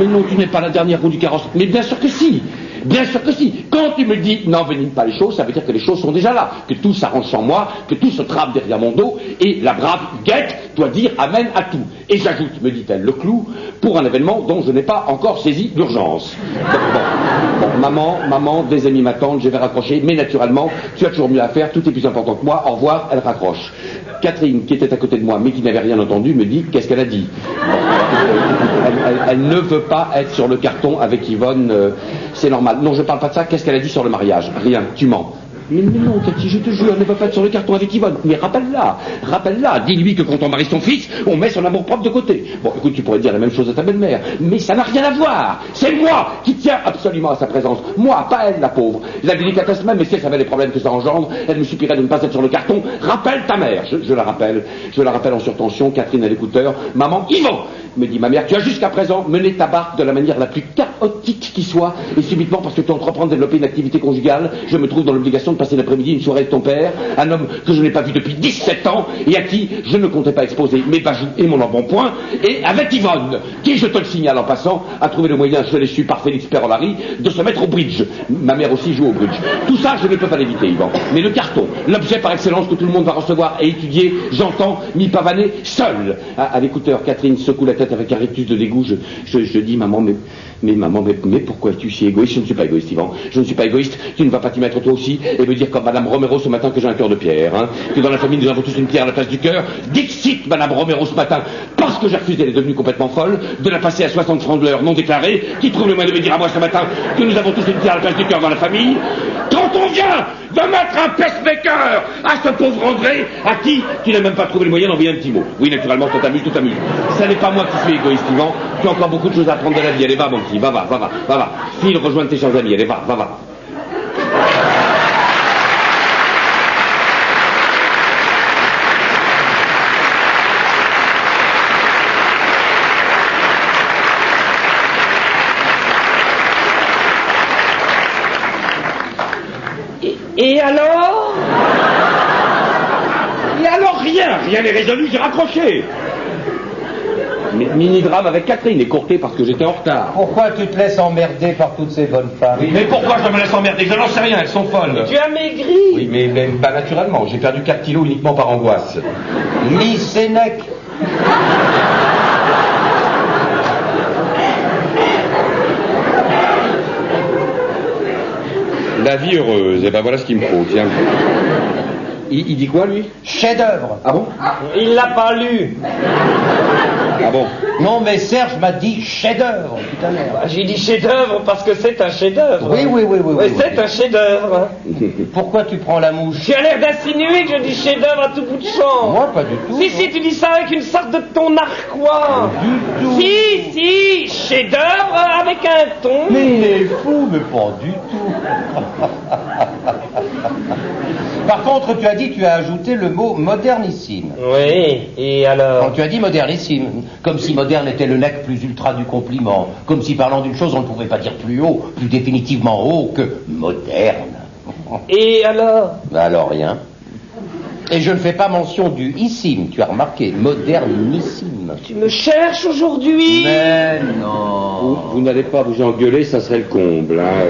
[SPEAKER 3] non, tu n'es pas la dernière roue du carrosse. Mais bien sûr que si. Bien sûr que si. Quand tu me dis n'envenime pas les choses, ça veut dire que les choses sont déjà là, que tout s'arrange sans moi, que tout se trame derrière mon dos, et la brave Huguette doit dire amen à tout. Et j'ajoute, me dit-elle, le clou pour un événement dont je n'ai pas encore saisi l'urgence. Bon, maman, des amis m'attendent, je vais raccrocher, mais naturellement, tu as toujours mieux à faire, tout est plus important que moi, au revoir, elle raccroche. Catherine, qui était à côté de moi, mais qui n'avait rien entendu, me dit, qu'est-ce qu'elle a dit? Elle ne veut pas être sur le carton avec Yvonne, c'est normal. Non, je parle pas de ça, qu'est-ce qu'elle a dit sur le mariage? Rien, tu mens. Mais non, Cathy, je te jure, elle ne va pas être sur le carton avec Yvonne. Mais rappelle-la, dis-lui que quand on marie son fils, on met son amour-propre de côté. Bon, écoute, tu pourrais dire la même chose à ta belle-mère, mais ça n'a rien à voir. C'est moi qui tiens absolument à sa présence. Moi, pas elle, la pauvre. La délicatesse même, mais si elle savait les problèmes que ça engendre, elle me supplie de ne pas être sur le carton. Rappelle ta mère. Je la rappelle en surtension, Catherine à l'écouteur. Maman, Yvon, me dit ma mère, tu as jusqu'à présent mené ta barque de la manière la plus chaotique qui soit, et subitement, parce que tu entreprends de développer une activité conjugale, je me trouve dans l'obligation de passer l'après-midi une soirée avec ton père, un homme que je n'ai pas vu depuis 17 ans, et à qui je ne comptais pas exposer mes bajoux et mon embonpoint, et avec Yvonne, qui, je te le signale en passant, a trouvé le moyen, je l'ai su par Félix Perolari, de se mettre au bridge. Ma mère aussi joue au bridge. Tout ça, je ne peux pas l'éviter, Yvan. Mais le carton, l'objet par excellence que tout le monde va recevoir et étudier, j'entends, m'y pavaner, seul. À l'écouteur, Catherine secoue la tête avec un rictus de dégoût. Je dis, maman, mais pourquoi es-tu si égoïste? Je ne suis pas égoïste, Yvan. Je ne suis pas égoïste. Tu ne vas pas t'y mettre toi aussi et me dire comme Madame Romero ce matin que j'ai un cœur de pierre, hein. Que dans la famille nous avons tous une pierre à la place du cœur. Dixit Madame Romero ce matin, parce que j'ai refusé, elle est devenue complètement folle, de la passer à 60 francs de l'heure non déclarée, qui trouve le moyen de me dire à moi ce matin que nous avons tous une pierre à la place du cœur dans la famille. Quand on vient de mettre un pacemaker à ce pauvre André, à qui tu n'as même pas trouvé le moyen d'envoyer un petit mot. Oui, naturellement, tout t'amuse. Ça n'est pas moi qui suis égoïste, Yvan. Tu as encore beaucoup de choses à apprendre de la vie. Allez, va, mon petit, va. File rejoindre tes chers amis. Allez, va.
[SPEAKER 2] Et alors?
[SPEAKER 3] Rien n'est résolu, j'ai raccroché. Mini-drame avec Catherine, écourté parce que j'étais en retard.
[SPEAKER 1] Pourquoi tu te laisses emmerder par toutes ces bonnes femmes?
[SPEAKER 3] Oui, mais pourquoi je me laisse emmerder? Je n'en sais rien, elles sont folles.
[SPEAKER 2] Tu as maigri.
[SPEAKER 3] Oui, mais pas naturellement, j'ai perdu 4 kilos uniquement par angoisse.
[SPEAKER 1] Ni Sénèque.
[SPEAKER 3] La vie heureuse, et ben voilà ce qu'il me faut, tiens. Il dit quoi, lui?
[SPEAKER 1] Chef-d'œuvre.
[SPEAKER 3] Ah bon?
[SPEAKER 2] Il l'a pas lu.
[SPEAKER 3] Ah bon?
[SPEAKER 1] Non, mais Serge m'a dit chef-d'œuvre tout à l'heure.
[SPEAKER 2] J'ai dit chef-d'œuvre parce que c'est un chef-d'œuvre.
[SPEAKER 1] Oui.
[SPEAKER 2] C'est un chef-d'œuvre.
[SPEAKER 1] Pourquoi tu prends la mouche?
[SPEAKER 2] Tu as l'air d'insinuer que je dis chef-d'œuvre à tout bout de champ.
[SPEAKER 1] Moi, pas du tout.
[SPEAKER 2] Si, tu dis ça avec une sorte de ton narquois.
[SPEAKER 1] Du tout.
[SPEAKER 2] Si, chef-d'œuvre avec un ton.
[SPEAKER 1] Mais il est fou, mais pas du tout. Par contre, tu as ajouté le mot modernissime.
[SPEAKER 2] Oui, et alors?
[SPEAKER 1] Quand tu as dit modernissime, comme si moderne était le nec plus ultra du compliment, comme si parlant d'une chose on ne pouvait pas dire plus haut, plus définitivement haut que moderne.
[SPEAKER 2] Et alors?
[SPEAKER 1] Alors rien. Et je ne fais pas mention du issime, tu as remarqué, modernissime.
[SPEAKER 2] Tu me cherches aujourd'hui?
[SPEAKER 1] Mais non.
[SPEAKER 3] Vous n'allez pas vous engueuler, ça serait le comble, hein.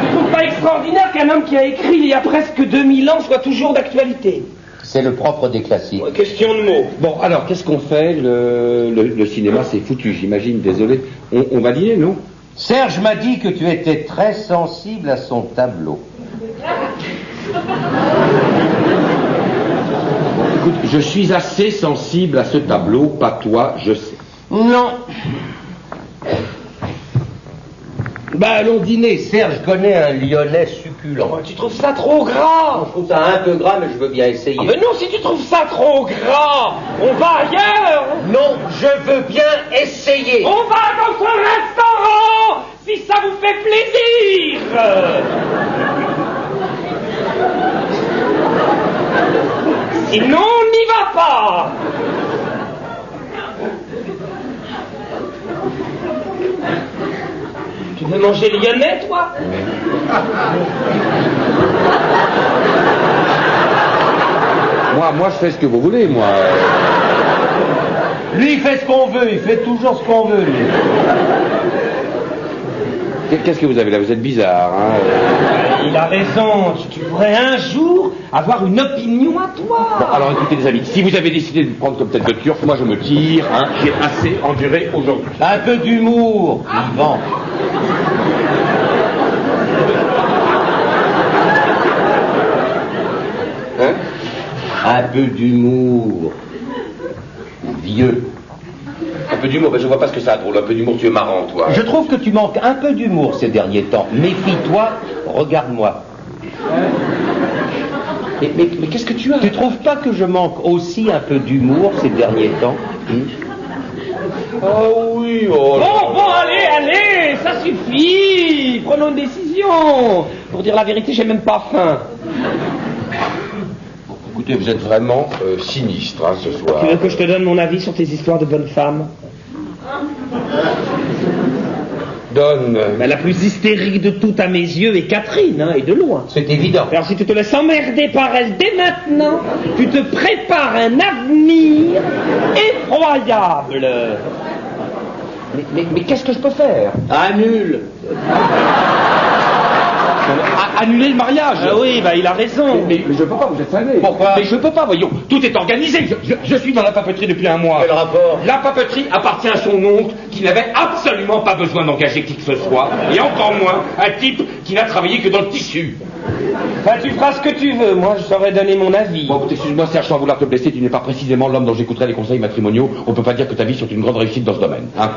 [SPEAKER 2] Tu trouves pas extraordinaire qu'un homme qui a écrit il y a presque 2000 ans soit toujours d'actualité?
[SPEAKER 1] C'est le propre des classiques.
[SPEAKER 2] Question de mots.
[SPEAKER 3] Bon, alors, qu'est-ce qu'on fait? Le cinéma, c'est foutu, j'imagine, désolé. On va dîner, non?
[SPEAKER 1] Serge m'a dit que tu étais très sensible à son tableau.
[SPEAKER 3] Écoute, je suis assez sensible à ce tableau, pas toi, je sais.
[SPEAKER 1] Non. Allons dîner. Serge connaît un Lyonnais succulent.
[SPEAKER 2] Tu trouves ça trop gras?
[SPEAKER 1] Je trouve ça un peu gras, mais je veux bien essayer.
[SPEAKER 2] Mais non, si tu trouves ça trop gras, on va ailleurs.
[SPEAKER 1] Non, je veux bien essayer.
[SPEAKER 2] On va dans ce restaurant, si ça vous fait plaisir. Sinon, on n'y va pas. Tu veux manger lyonnais, toi?
[SPEAKER 3] Moi, je fais ce que vous voulez, moi.
[SPEAKER 1] Lui, il fait ce qu'on veut, il fait toujours ce qu'on veut, lui.
[SPEAKER 3] Qu'est-ce que vous avez là? Vous êtes bizarre, hein?
[SPEAKER 2] Il a raison, tu pourrais un jour avoir une opinion à toi.
[SPEAKER 3] Bon, alors écoutez les amis, si vous avez décidé de me prendre comme tête de turc, moi je me tire, hein, j'ai assez enduré aujourd'hui.
[SPEAKER 1] Un peu d'humour, Yvan.
[SPEAKER 3] Hein?
[SPEAKER 1] Un peu d'humour. Vieux.
[SPEAKER 3] Un peu d'humour, ben je vois pas ce que ça a de drôle, un peu d'humour, tu es marrant, toi.
[SPEAKER 1] Je trouve que tu manques un peu d'humour ces derniers temps. Méfie-toi, regarde-moi.
[SPEAKER 3] Mais qu'est-ce que tu as?
[SPEAKER 1] Tu trouves pas que je manque aussi un peu d'humour ces derniers temps?
[SPEAKER 3] Oh oui, oh là.
[SPEAKER 2] Bon, allez, ça suffit. Prenons une décision. Pour dire la vérité, j'ai même pas faim.
[SPEAKER 3] Écoutez, vous êtes vraiment sinistre, hein, ce soir.
[SPEAKER 2] Tu veux que je te donne mon avis sur tes histoires de bonnes femmes?
[SPEAKER 3] Donne.
[SPEAKER 2] Ben, la plus hystérique de toutes à mes yeux est Catherine, hein, et de loin.
[SPEAKER 1] C'est évident.
[SPEAKER 2] Alors si tu te laisses emmerder par elle dès maintenant, tu te prépares un avenir effroyable.
[SPEAKER 3] Mais qu'est-ce que je peux faire?
[SPEAKER 1] Annule.
[SPEAKER 3] Annuler le mariage.
[SPEAKER 2] Ah oui, bah il a raison.
[SPEAKER 3] Mais je peux pas, vous êtes salé.
[SPEAKER 1] Pourquoi?
[SPEAKER 3] Mais je peux pas, voyons. Tout est organisé. Je suis dans la papeterie depuis un mois.
[SPEAKER 1] Quel rapport?
[SPEAKER 3] La papeterie appartient à son oncle qui n'avait absolument pas besoin d'engager qui que ce soit. Et encore moins un type qui n'a travaillé que dans le tissu.
[SPEAKER 2] Bah tu feras ce que tu veux, moi je saurais donner mon avis.
[SPEAKER 3] Bon, excuse-moi Serge, sans vouloir te blesser, tu n'es pas précisément l'homme dont j'écouterai les conseils matrimoniaux. On peut pas dire que ta vie soit une grande réussite dans ce domaine. Hein?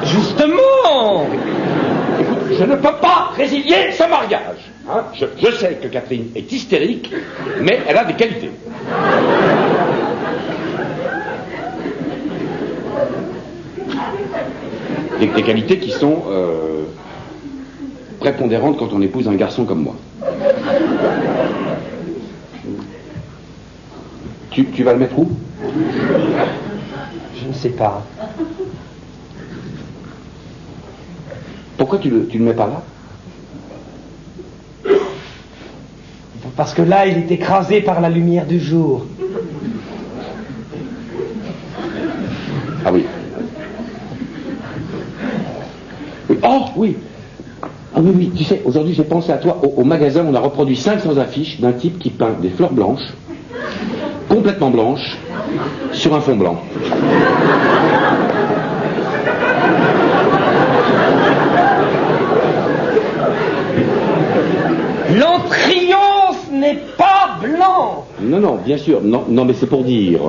[SPEAKER 2] Justement.
[SPEAKER 3] Je ne peux pas résilier ce mariage. Hein? Je sais que Catherine est hystérique, mais elle a des qualités. Des qualités qui sont prépondérantes quand on épouse un garçon comme moi. Tu vas le mettre où?
[SPEAKER 2] Je ne sais pas.
[SPEAKER 3] Pourquoi tu le mets pas là?
[SPEAKER 2] Parce que là, il est écrasé par la lumière du jour.
[SPEAKER 3] Ah oui. Oh oui. Ah oui, tu sais, aujourd'hui j'ai pensé à toi. Au magasin, on a reproduit 500 affiches d'un type qui peint des fleurs blanches, complètement blanches, sur un fond blanc.
[SPEAKER 2] L'entrillance n'est pas blanc.
[SPEAKER 3] Non, bien sûr. Non, mais c'est pour dire...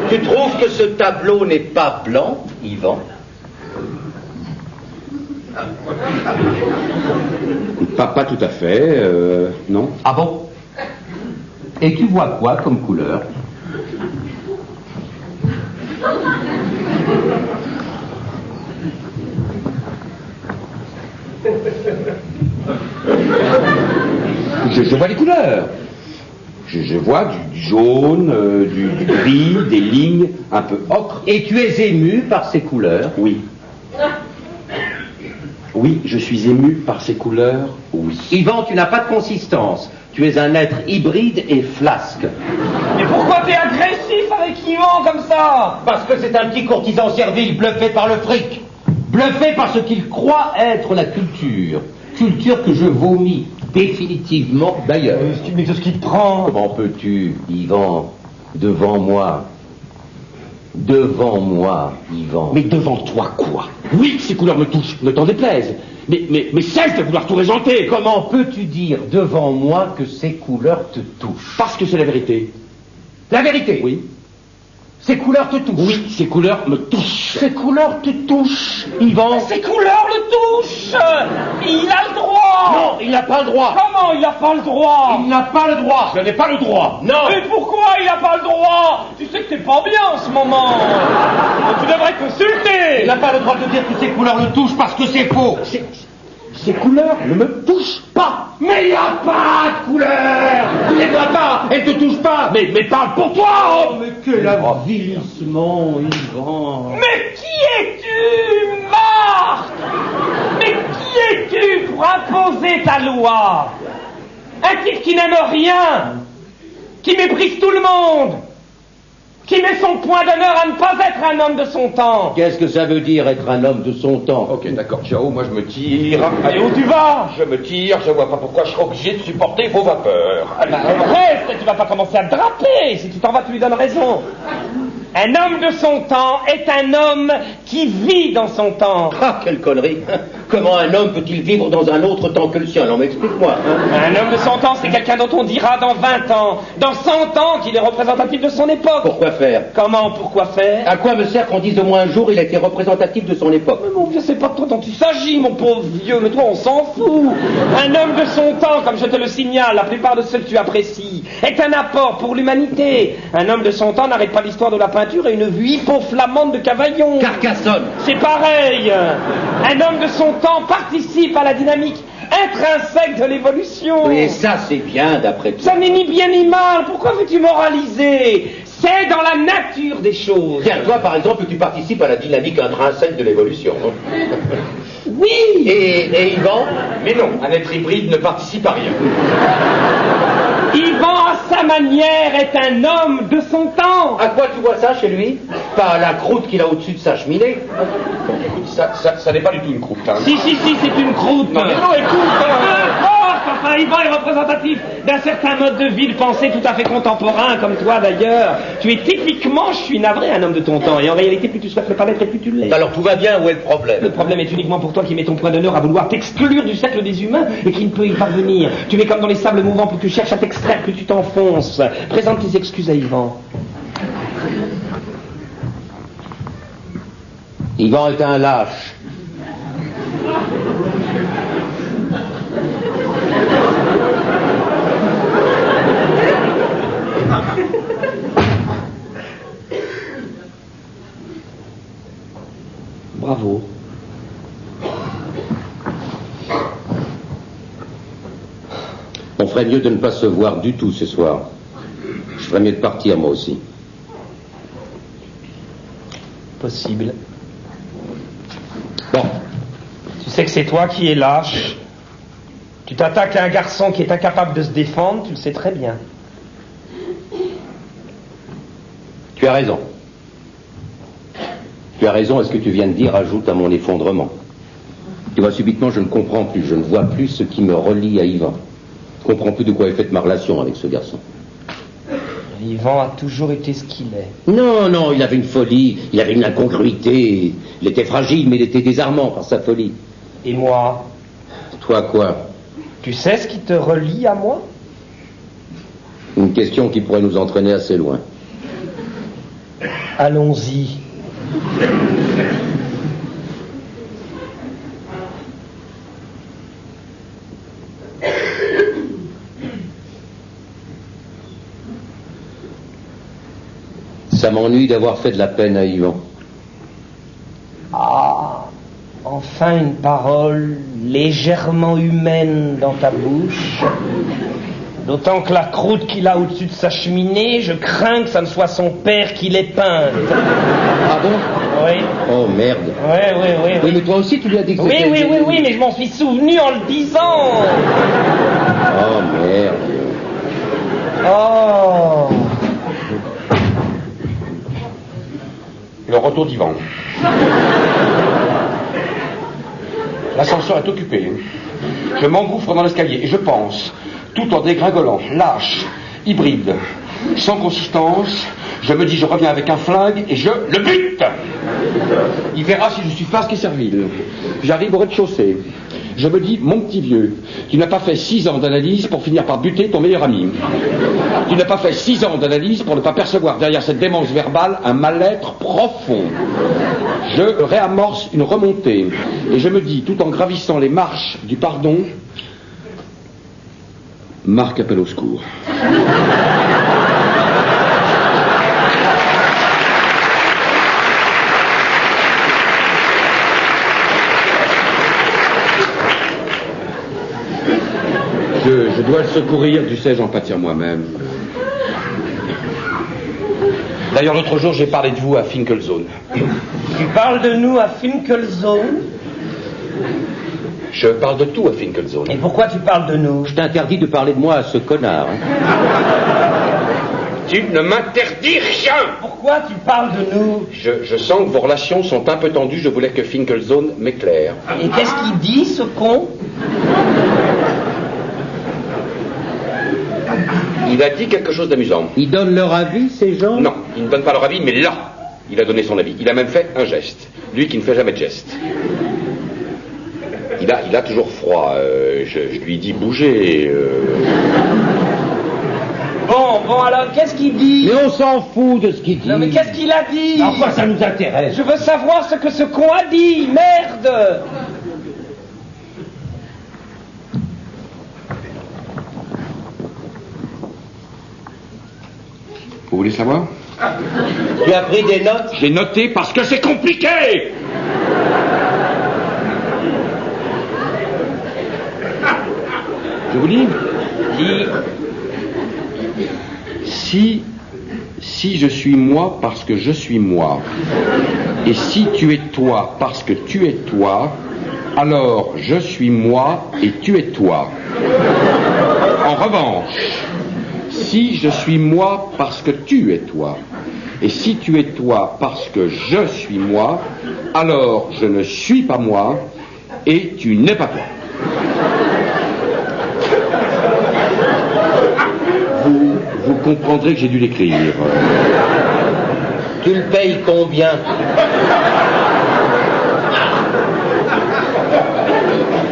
[SPEAKER 1] Tu trouves que ce tableau n'est pas blanc, Yvan?
[SPEAKER 3] Pas tout à fait, non.
[SPEAKER 1] Ah bon? Et tu vois quoi comme couleur?
[SPEAKER 3] Je vois les couleurs. Je vois du jaune, du gris, des lignes un peu ocre.
[SPEAKER 1] Et tu es ému par ces couleurs?
[SPEAKER 3] Oui. Oui, je suis ému par ces couleurs, oui.
[SPEAKER 1] Yvan, tu n'as pas de consistance. Tu es un être hybride et flasque.
[SPEAKER 2] Mais pourquoi t'es agressif avec Yvan comme ça?
[SPEAKER 1] Parce que c'est un petit courtisan servile bluffé par le fric. Bluffé par ce qu'il croit être la culture. Culture que je vomis définitivement d'ailleurs.
[SPEAKER 2] Mais qu'est-ce qui te prend?
[SPEAKER 1] Comment peux-tu, Yvan, devant moi, Yvan?
[SPEAKER 3] Mais devant toi, quoi? Oui, ces couleurs me touchent, ne t'en déplaise. Mais cesse de vouloir tout régenter.
[SPEAKER 1] Comment peux-tu dire devant moi que ces couleurs te touchent?
[SPEAKER 3] Parce que c'est la vérité.
[SPEAKER 1] La vérité?
[SPEAKER 3] Oui.
[SPEAKER 1] Ces couleurs te touchent?
[SPEAKER 3] Oui, ces couleurs me touchent.
[SPEAKER 1] Ces couleurs te touchent, Yvan?
[SPEAKER 2] Ces couleurs le touchent. Il a le droit.
[SPEAKER 1] Non, il n'a pas le droit.
[SPEAKER 2] Comment il n'a pas le droit?
[SPEAKER 1] Il n'a pas le droit.
[SPEAKER 3] Je n'ai pas le droit.
[SPEAKER 1] Non.
[SPEAKER 2] Mais pourquoi il n'a pas le droit? Tu sais que t'es pas bien en ce moment. Tu devrais consulter.
[SPEAKER 1] Il n'a pas le droit de dire que ces couleurs le touchent parce que c'est faux.
[SPEAKER 3] Ces couleurs ne me touchent pas.
[SPEAKER 1] Mais il n'y a pas
[SPEAKER 2] parler, mais parle pour toi,
[SPEAKER 4] Oh, mais quel avilissement, Yvan.
[SPEAKER 2] Mais qui es-tu, Marc? Mais qui es-tu pour imposer ta loi? Un type qui n'aime rien, qui méprise tout le monde, qui met son point d'honneur à ne pas être un homme de son temps.
[SPEAKER 1] Qu'est-ce que ça veut dire être un homme de son temps?
[SPEAKER 3] Ok, d'accord, ciao, moi je me tire.
[SPEAKER 2] Et où tu vas?
[SPEAKER 3] Je me tire, je vois pas pourquoi je serais obligé de supporter vos vapeurs.
[SPEAKER 2] Reste, tu vas pas commencer à te draper. Si tu t'en vas, tu lui donnes raison. Un homme de son temps est un homme qui vit dans son temps.
[SPEAKER 1] Ah, quelle connerie! Comment un homme peut-il vivre dans un autre temps que le sien? Non, mais explique-moi.
[SPEAKER 2] Un homme de son temps, c'est quelqu'un dont on dira dans 20 ans, dans 100 ans qu'il est représentatif de son époque.
[SPEAKER 1] Pourquoi faire?
[SPEAKER 2] Comment, pourquoi faire?
[SPEAKER 1] À quoi me sert qu'on dise au moins un jour il a été représentatif de son époque?
[SPEAKER 2] Mais mon vieux, c'est pas de toi dont il s'agit, mon pauvre vieux, mais toi, on s'en fout. Un homme de son temps, comme je te le signale, la plupart de ceux que tu apprécies, est un apport pour l'humanité. Un homme de son temps n'arrête pas l'histoire de la peinture et une vue hypo-flamande de Cavaillon.
[SPEAKER 1] Carcassonne!
[SPEAKER 2] C'est pareil. Un homme de son temps participe à la dynamique intrinsèque de l'évolution.
[SPEAKER 1] Oui, ça c'est bien d'après toi.
[SPEAKER 2] Ça n'est ni bien ni mal. Pourquoi veux-tu moraliser? C'est dans la nature des choses.
[SPEAKER 1] Tiens, toi par exemple, tu participes à la dynamique intrinsèque de l'évolution.
[SPEAKER 2] Oui.
[SPEAKER 1] Et Yvan?
[SPEAKER 3] Mais non, un être hybride ne participe à rien.
[SPEAKER 2] Yvan, à sa manière, est un homme de son temps.
[SPEAKER 1] À quoi tu vois ça chez lui? Pas à la croûte qu'il a au-dessus de sa cheminée.
[SPEAKER 3] Écoute, ça n'est pas du tout une croûte. Hein.
[SPEAKER 2] Si, c'est une croûte.
[SPEAKER 3] Non, mais non, écoute,
[SPEAKER 2] Enfin, Yvan est représentatif d'un certain mode de vie, de pensée tout à fait contemporain, comme toi d'ailleurs. Tu es typiquement, je suis navré, un homme de ton temps. Et en réalité, plus tu souhaites le paraître, et plus tu l'es.
[SPEAKER 1] Alors tout va bien, où est le problème?
[SPEAKER 2] Le problème est uniquement pour toi qui mets ton point d'honneur à vouloir t'exclure du cercle des humains et qui ne peut y parvenir. Tu es comme dans les sables mouvants, plus tu cherches à t'extraire, plus tu t'enfonces. Présente tes excuses à Yvan.
[SPEAKER 1] Yvan est un lâche.
[SPEAKER 2] Bravo.
[SPEAKER 1] On ferait mieux de ne pas se voir du tout ce soir. Je ferais mieux de partir moi aussi.
[SPEAKER 2] Possible.
[SPEAKER 1] Bon.
[SPEAKER 2] Tu sais que c'est toi qui es lâche. Tu t'attaques à un garçon qui est incapable de se défendre, tu le sais très bien.
[SPEAKER 1] Tu as raison. Tu as raison, et ce que tu viens de dire ajoute à mon effondrement. Tu vois, subitement, je ne comprends plus, je ne vois plus ce qui me relie à Yvan. Je ne comprends plus de quoi est faite ma relation avec ce garçon.
[SPEAKER 2] Yvan a toujours été ce qu'il est.
[SPEAKER 1] Non, il avait une folie, il avait une incongruité. Il était fragile, mais il était désarmant par sa folie.
[SPEAKER 2] Et moi?
[SPEAKER 1] Toi, quoi?
[SPEAKER 2] Tu sais ce qui te relie à moi?
[SPEAKER 1] Une question qui pourrait nous entraîner assez loin.
[SPEAKER 2] Allons-y.
[SPEAKER 1] Ça m'ennuie d'avoir fait de la peine à Yvan.
[SPEAKER 2] Ah, enfin une parole légèrement humaine dans ta bouche. D'autant que la croûte qu'il a au-dessus de sa cheminée, je crains que ça ne soit son père qui l'ait peinte.
[SPEAKER 1] Ah bon?
[SPEAKER 2] Oui.
[SPEAKER 1] Oh merde.
[SPEAKER 2] Oui.
[SPEAKER 1] Oui, mais toi aussi tu lui as dit que c'était...
[SPEAKER 2] Oui, mais je m'en suis souvenu en le disant.
[SPEAKER 1] Oh merde.
[SPEAKER 2] Oh.
[SPEAKER 3] Le retour d'Yvan. L'ascenseur est occupé. Je m'engouffre dans l'escalier et je pense, tout en dégringolant, lâche, hybride, sans consistance, je me dis je reviens avec un flingue et je le bute. Il verra si je suis fasque et servile. J'arrive au rez-de-chaussée. Je me dis, mon petit vieux, tu n'as pas fait 6 ans d'analyse pour finir par buter ton meilleur ami. Tu n'as pas fait 6 ans d'analyse pour ne pas percevoir derrière cette démence verbale un mal-être profond. Je réamorce une remontée et je me dis, tout en gravissant les marches du pardon, Marc appelle au secours. Je dois le secourir, tu sais, j'en pâtir moi-même. D'ailleurs, l'autre jour, j'ai parlé de vous à Finkelzone.
[SPEAKER 2] Tu parles de nous à Finkelzone?
[SPEAKER 3] Je parle de tout à Finkelzone.
[SPEAKER 2] Et pourquoi tu parles de nous?
[SPEAKER 1] Je t'interdis de parler de moi à ce connard.
[SPEAKER 3] Tu ne m'interdis rien.
[SPEAKER 2] Pourquoi tu parles de nous?
[SPEAKER 3] Je sens que vos relations sont un peu tendues, je voulais que Finkelzone m'éclaire.
[SPEAKER 2] Et qu'est-ce qu'il dit, ce con?
[SPEAKER 3] Il a dit quelque chose d'amusant.
[SPEAKER 1] Ils donnent leur avis, ces gens?
[SPEAKER 3] Non, il ne donne pas leur avis, mais là, il a donné son avis. Il a même fait un geste. Lui qui ne fait jamais de geste. Il a toujours froid. Je lui dis bouger.
[SPEAKER 2] Bon, alors, qu'est-ce qu'il dit?
[SPEAKER 1] Mais on s'en fout de ce qu'il dit.
[SPEAKER 2] Non, mais qu'est-ce qu'il a dit?
[SPEAKER 1] En quoi ça nous intéresse?
[SPEAKER 2] Je veux savoir ce que ce con a dit, merde!
[SPEAKER 3] Vous voulez savoir?
[SPEAKER 1] Tu as pris des notes?
[SPEAKER 3] J'ai noté parce que c'est compliqué. Je vous dis, si je suis moi parce que je suis moi, et si tu es toi parce que tu es toi, alors je suis moi et tu es toi. En revanche, si je suis moi parce que tu es toi, et si tu es toi parce que je suis moi, alors je ne suis pas moi et tu n'es pas toi. Vous comprendrez que j'ai dû l'écrire.
[SPEAKER 1] Tu le payes combien?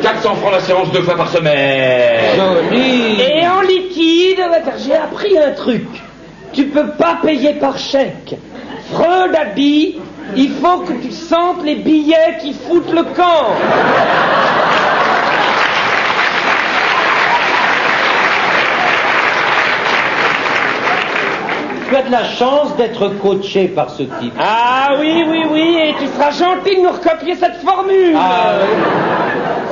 [SPEAKER 3] 400 francs la séance 2 fois par semaine.
[SPEAKER 1] Joli.
[SPEAKER 2] Et en liquide, j'ai appris un truc. Tu peux pas payer par chèque. Freud a dit, il faut que tu sentes les billets qui foutent le camp.
[SPEAKER 1] Tu as de la chance d'être coaché par ce type.
[SPEAKER 2] Ah oui, et tu seras gentil de nous recopier cette formule.
[SPEAKER 1] Ah oui.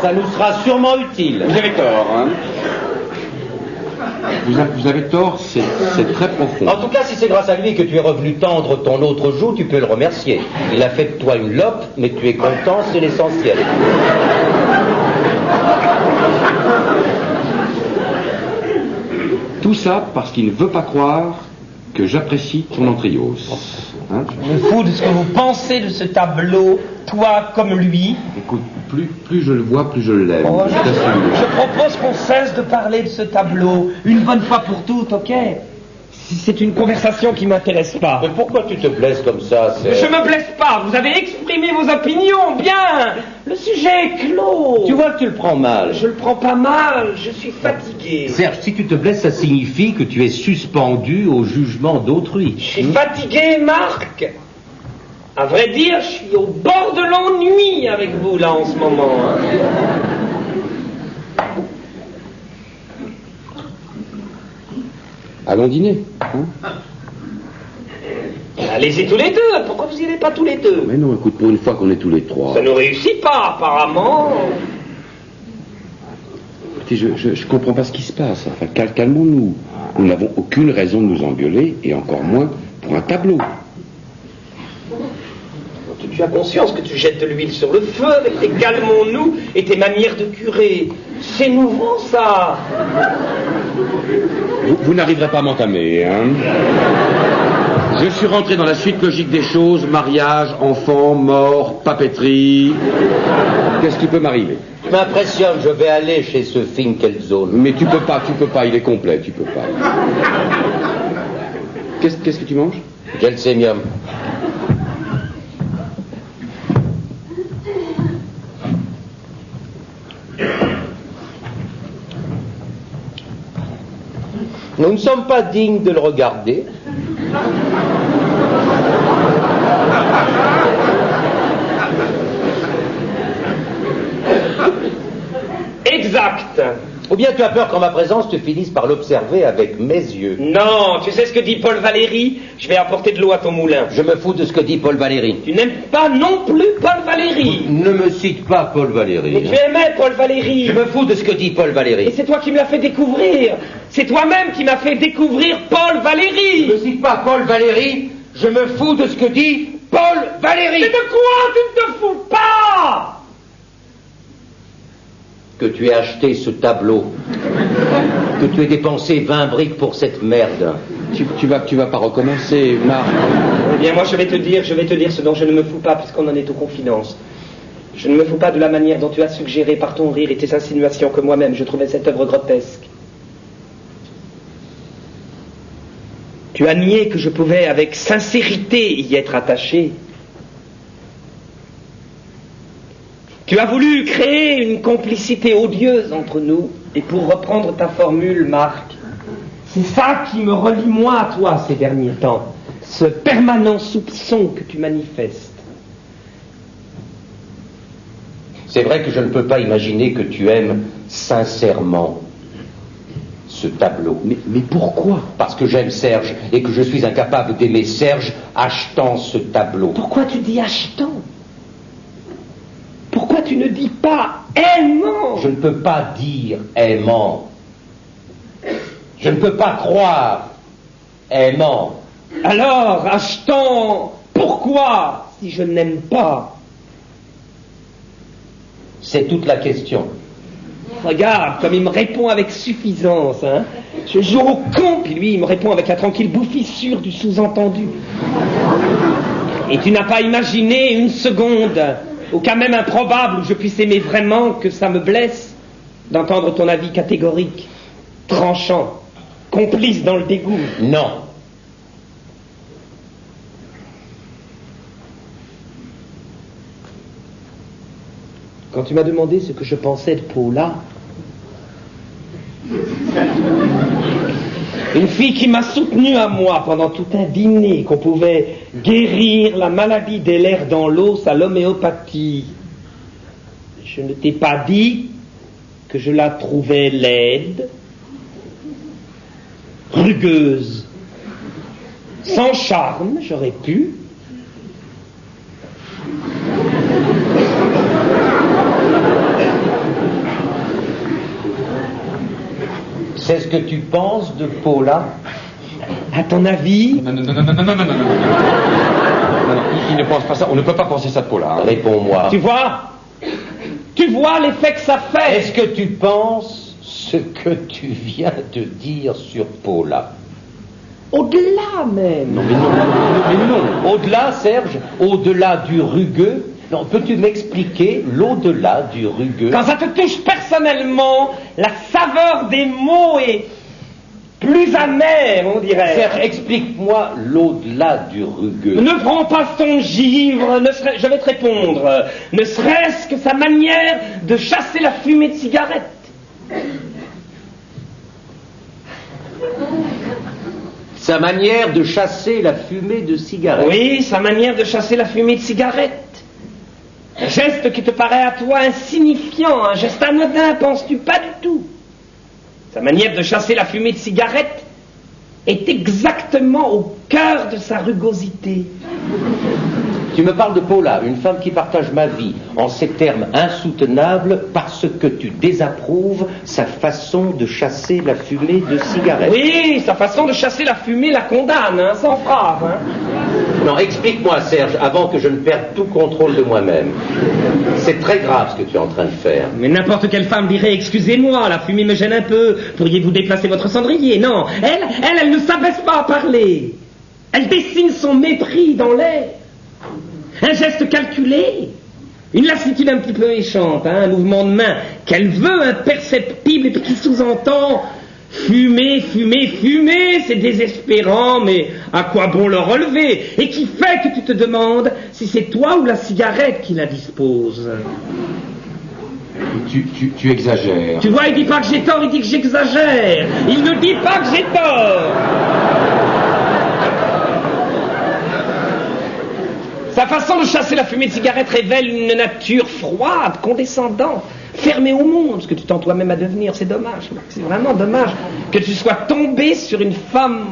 [SPEAKER 1] Ça nous sera sûrement utile.
[SPEAKER 3] Vous avez tort, hein. Vous avez tort, c'est très profond.
[SPEAKER 1] En tout cas, si c'est grâce à lui que tu es revenu tendre ton autre joue, tu peux le remercier. Il a fait de toi une lope, mais tu es content, c'est l'essentiel.
[SPEAKER 3] Tout ça parce qu'il ne veut pas croire que j'apprécie ton entriose. Hein?
[SPEAKER 2] Je me fous de ce que vous pensez de ce tableau, toi comme lui.
[SPEAKER 3] Écoute, plus je le vois, plus je l'aime.
[SPEAKER 2] Oh,
[SPEAKER 3] Je t'assure.
[SPEAKER 2] je propose qu'on cesse de parler de ce tableau, une bonne fois pour toutes, ok? C'est une conversation qui m'intéresse pas.
[SPEAKER 1] Mais pourquoi tu te blesses comme ça,
[SPEAKER 2] Je me blesse pas, vous avez exprimé vos opinions, bien. Le sujet est clos.
[SPEAKER 1] Tu vois que tu le prends mal.
[SPEAKER 2] Je le prends pas mal, je suis fatigué.
[SPEAKER 1] Serge, si tu te blesses, ça signifie que tu es suspendu au jugement d'autrui.
[SPEAKER 2] Je suis fatigué, Marc. À vrai dire, je suis au bord de l'ennui avec vous, là, en ce moment. Hein.
[SPEAKER 3] Allons dîner. Hein?
[SPEAKER 2] Allez-y tous les deux, pourquoi vous n'y allez pas tous les deux?
[SPEAKER 3] Mais non, écoute, pour une fois qu'on est tous les trois.
[SPEAKER 2] Ça ne réussit pas, apparemment.
[SPEAKER 3] Écoutez, je comprends pas ce qui se passe. Enfin, calmons-nous. Nous n'avons aucune raison de nous engueuler, et encore moins pour un tableau.
[SPEAKER 2] Tu as conscience que tu jettes de l'huile sur le feu avec tes calmons-nous et tes manières de curé. C'est nouveau, ça.
[SPEAKER 3] Vous n'arriverez pas à m'entamer, hein? Je suis rentré dans la suite logique des choses, mariage, enfant, mort, papeterie. Qu'est-ce qui peut m'arriver?
[SPEAKER 1] Tu m'impressionnes, je vais aller chez ce Finkelzone.
[SPEAKER 3] Mais tu peux pas, il est complet, tu peux pas. Qu'est-ce que tu manges?
[SPEAKER 1] Gelsemium. Nous ne sommes pas dignes de le regarder.
[SPEAKER 2] Exact.
[SPEAKER 1] Ou bien tu as peur qu'en ma présence tu finisses par l'observer avec mes yeux.
[SPEAKER 2] Non, tu sais ce que dit Paul Valéry? Je vais apporter de l'eau à ton moulin.
[SPEAKER 1] Je me fous de ce que dit Paul Valéry.
[SPEAKER 2] Tu n'aimes pas non plus Paul Valéry.
[SPEAKER 1] Ne me cite pas Paul Valéry.
[SPEAKER 2] Mais tu aimais Paul Valéry.
[SPEAKER 1] Je me fous de ce que dit Paul
[SPEAKER 2] Et
[SPEAKER 1] Valéry.
[SPEAKER 2] c'est toi qui me l'as fait découvrir. C'est toi-même qui m'as fait découvrir Paul Valéry.
[SPEAKER 1] Ne me cite pas Paul Valéry. Je me fous de ce que dit Paul Valéry.
[SPEAKER 2] Mais de quoi tu ne te fous pas?
[SPEAKER 1] Que tu aies acheté ce tableau. Que tu aies dépensé 20 briques pour cette merde.
[SPEAKER 3] Tu vas pas recommencer, Marc.
[SPEAKER 2] Eh bien, moi, je vais te dire ce dont je ne me fous pas, puisqu'on en est aux confidences. Je ne me fous pas de la manière dont tu as suggéré par ton rire et tes insinuations que moi-même je trouvais cette œuvre grotesque. Tu as nié que je pouvais avec sincérité y être attaché. Tu as voulu créer une complicité odieuse entre nous, et pour reprendre ta formule, Marc, c'est ça qui me relie moi à toi ces derniers temps, ce permanent soupçon que tu manifestes.
[SPEAKER 1] C'est vrai que je ne peux pas imaginer que tu aimes sincèrement ce tableau.
[SPEAKER 2] Mais pourquoi?
[SPEAKER 1] Parce que j'aime Serge et que je suis incapable d'aimer Serge achetant ce tableau.
[SPEAKER 2] Pourquoi tu dis achetant? Pourquoi tu ne dis pas aimant?
[SPEAKER 1] Je ne peux pas dire aimant. Je ne peux pas croire aimant.
[SPEAKER 2] Alors, achetant, pourquoi si je n'aime pas?
[SPEAKER 1] C'est toute la question.
[SPEAKER 2] Regarde, comme il me répond avec suffisance, hein. Je joue au con, puis lui, il me répond avec la tranquille bouffissure du sous-entendu. Et tu n'as pas imaginé une seconde, au cas même improbable où je puisse aimer vraiment, que ça me blesse d'entendre ton avis catégorique, tranchant, complice dans le dégoût.
[SPEAKER 1] Non.
[SPEAKER 2] Quand tu m'as demandé ce que je pensais de Paula, une fille qui m'a soutenu à moi pendant tout un dîner qu'on pouvait guérir la maladie des lairs dans l'os à l'homéopathie, je ne t'ai pas dit que je la trouvais laide, rugueuse, sans charme, j'aurais pu.
[SPEAKER 1] C'est ce que tu penses de Paula?
[SPEAKER 2] À ton avis?
[SPEAKER 3] Non. Il ne pense pas ça. On ne peut pas penser ça de Paula. Hein.
[SPEAKER 1] Réponds-moi.
[SPEAKER 2] Tu vois l'effet que ça fait.
[SPEAKER 1] Est-ce que tu penses ce que tu viens de dire sur Paula?
[SPEAKER 2] Au-delà même.
[SPEAKER 1] Non, mais non. Au-delà, Serge, au-delà du rugueux. Non, peux-tu m'expliquer l'au-delà du rugueux?
[SPEAKER 2] Quand ça te touche personnellement, la saveur des mots est plus amère, on dirait.
[SPEAKER 1] Serge, explique-moi l'au-delà du rugueux.
[SPEAKER 2] Ne prends pas son givre, je vais te répondre. Ne serait-ce que sa manière de chasser la fumée de cigarette.
[SPEAKER 1] Sa manière de chasser la fumée de cigarette.
[SPEAKER 2] Oui, sa manière de chasser la fumée de cigarette. Un geste qui te paraît à toi insignifiant, un geste anodin, penses-tu? Pas du tout. Sa manière de chasser la fumée de cigarette est exactement au cœur de sa rugosité.
[SPEAKER 1] Tu me parles de Paula, une femme qui partage ma vie, en ces termes insoutenables parce que tu désapprouves sa façon de chasser la fumée de cigarette.
[SPEAKER 2] Oui, sa façon de chasser la fumée la condamne, hein, sans phrase. Hein.
[SPEAKER 1] Non, explique-moi, Serge, avant que je ne perde tout contrôle de moi-même. C'est très grave ce que tu es en train de faire.
[SPEAKER 2] Mais n'importe quelle femme dirait, excusez-moi, la fumée me gêne un peu, pourriez-vous déplacer votre cendrier? Non, elle ne s'abaisse pas à parler. Elle dessine son mépris dans l'air. Un geste calculé, une lassitude un petit peu méchante, hein, un mouvement de main qu'elle veut imperceptible et qui sous-entend fumer, fumer, fumer, c'est désespérant, mais à quoi bon le relever? Et qui fait que tu te demandes si c'est toi ou la cigarette qui la dispose.
[SPEAKER 3] Tu exagères.
[SPEAKER 2] Tu vois, il dit pas que j'ai tort, il dit que j'exagère. Il ne dit pas que j'ai tort. Sa façon de chasser la fumée de cigarette révèle une nature froide, condescendante, fermée au monde, ce que tu tends toi-même à devenir. C'est dommage, c'est vraiment dommage que tu sois tombé sur une femme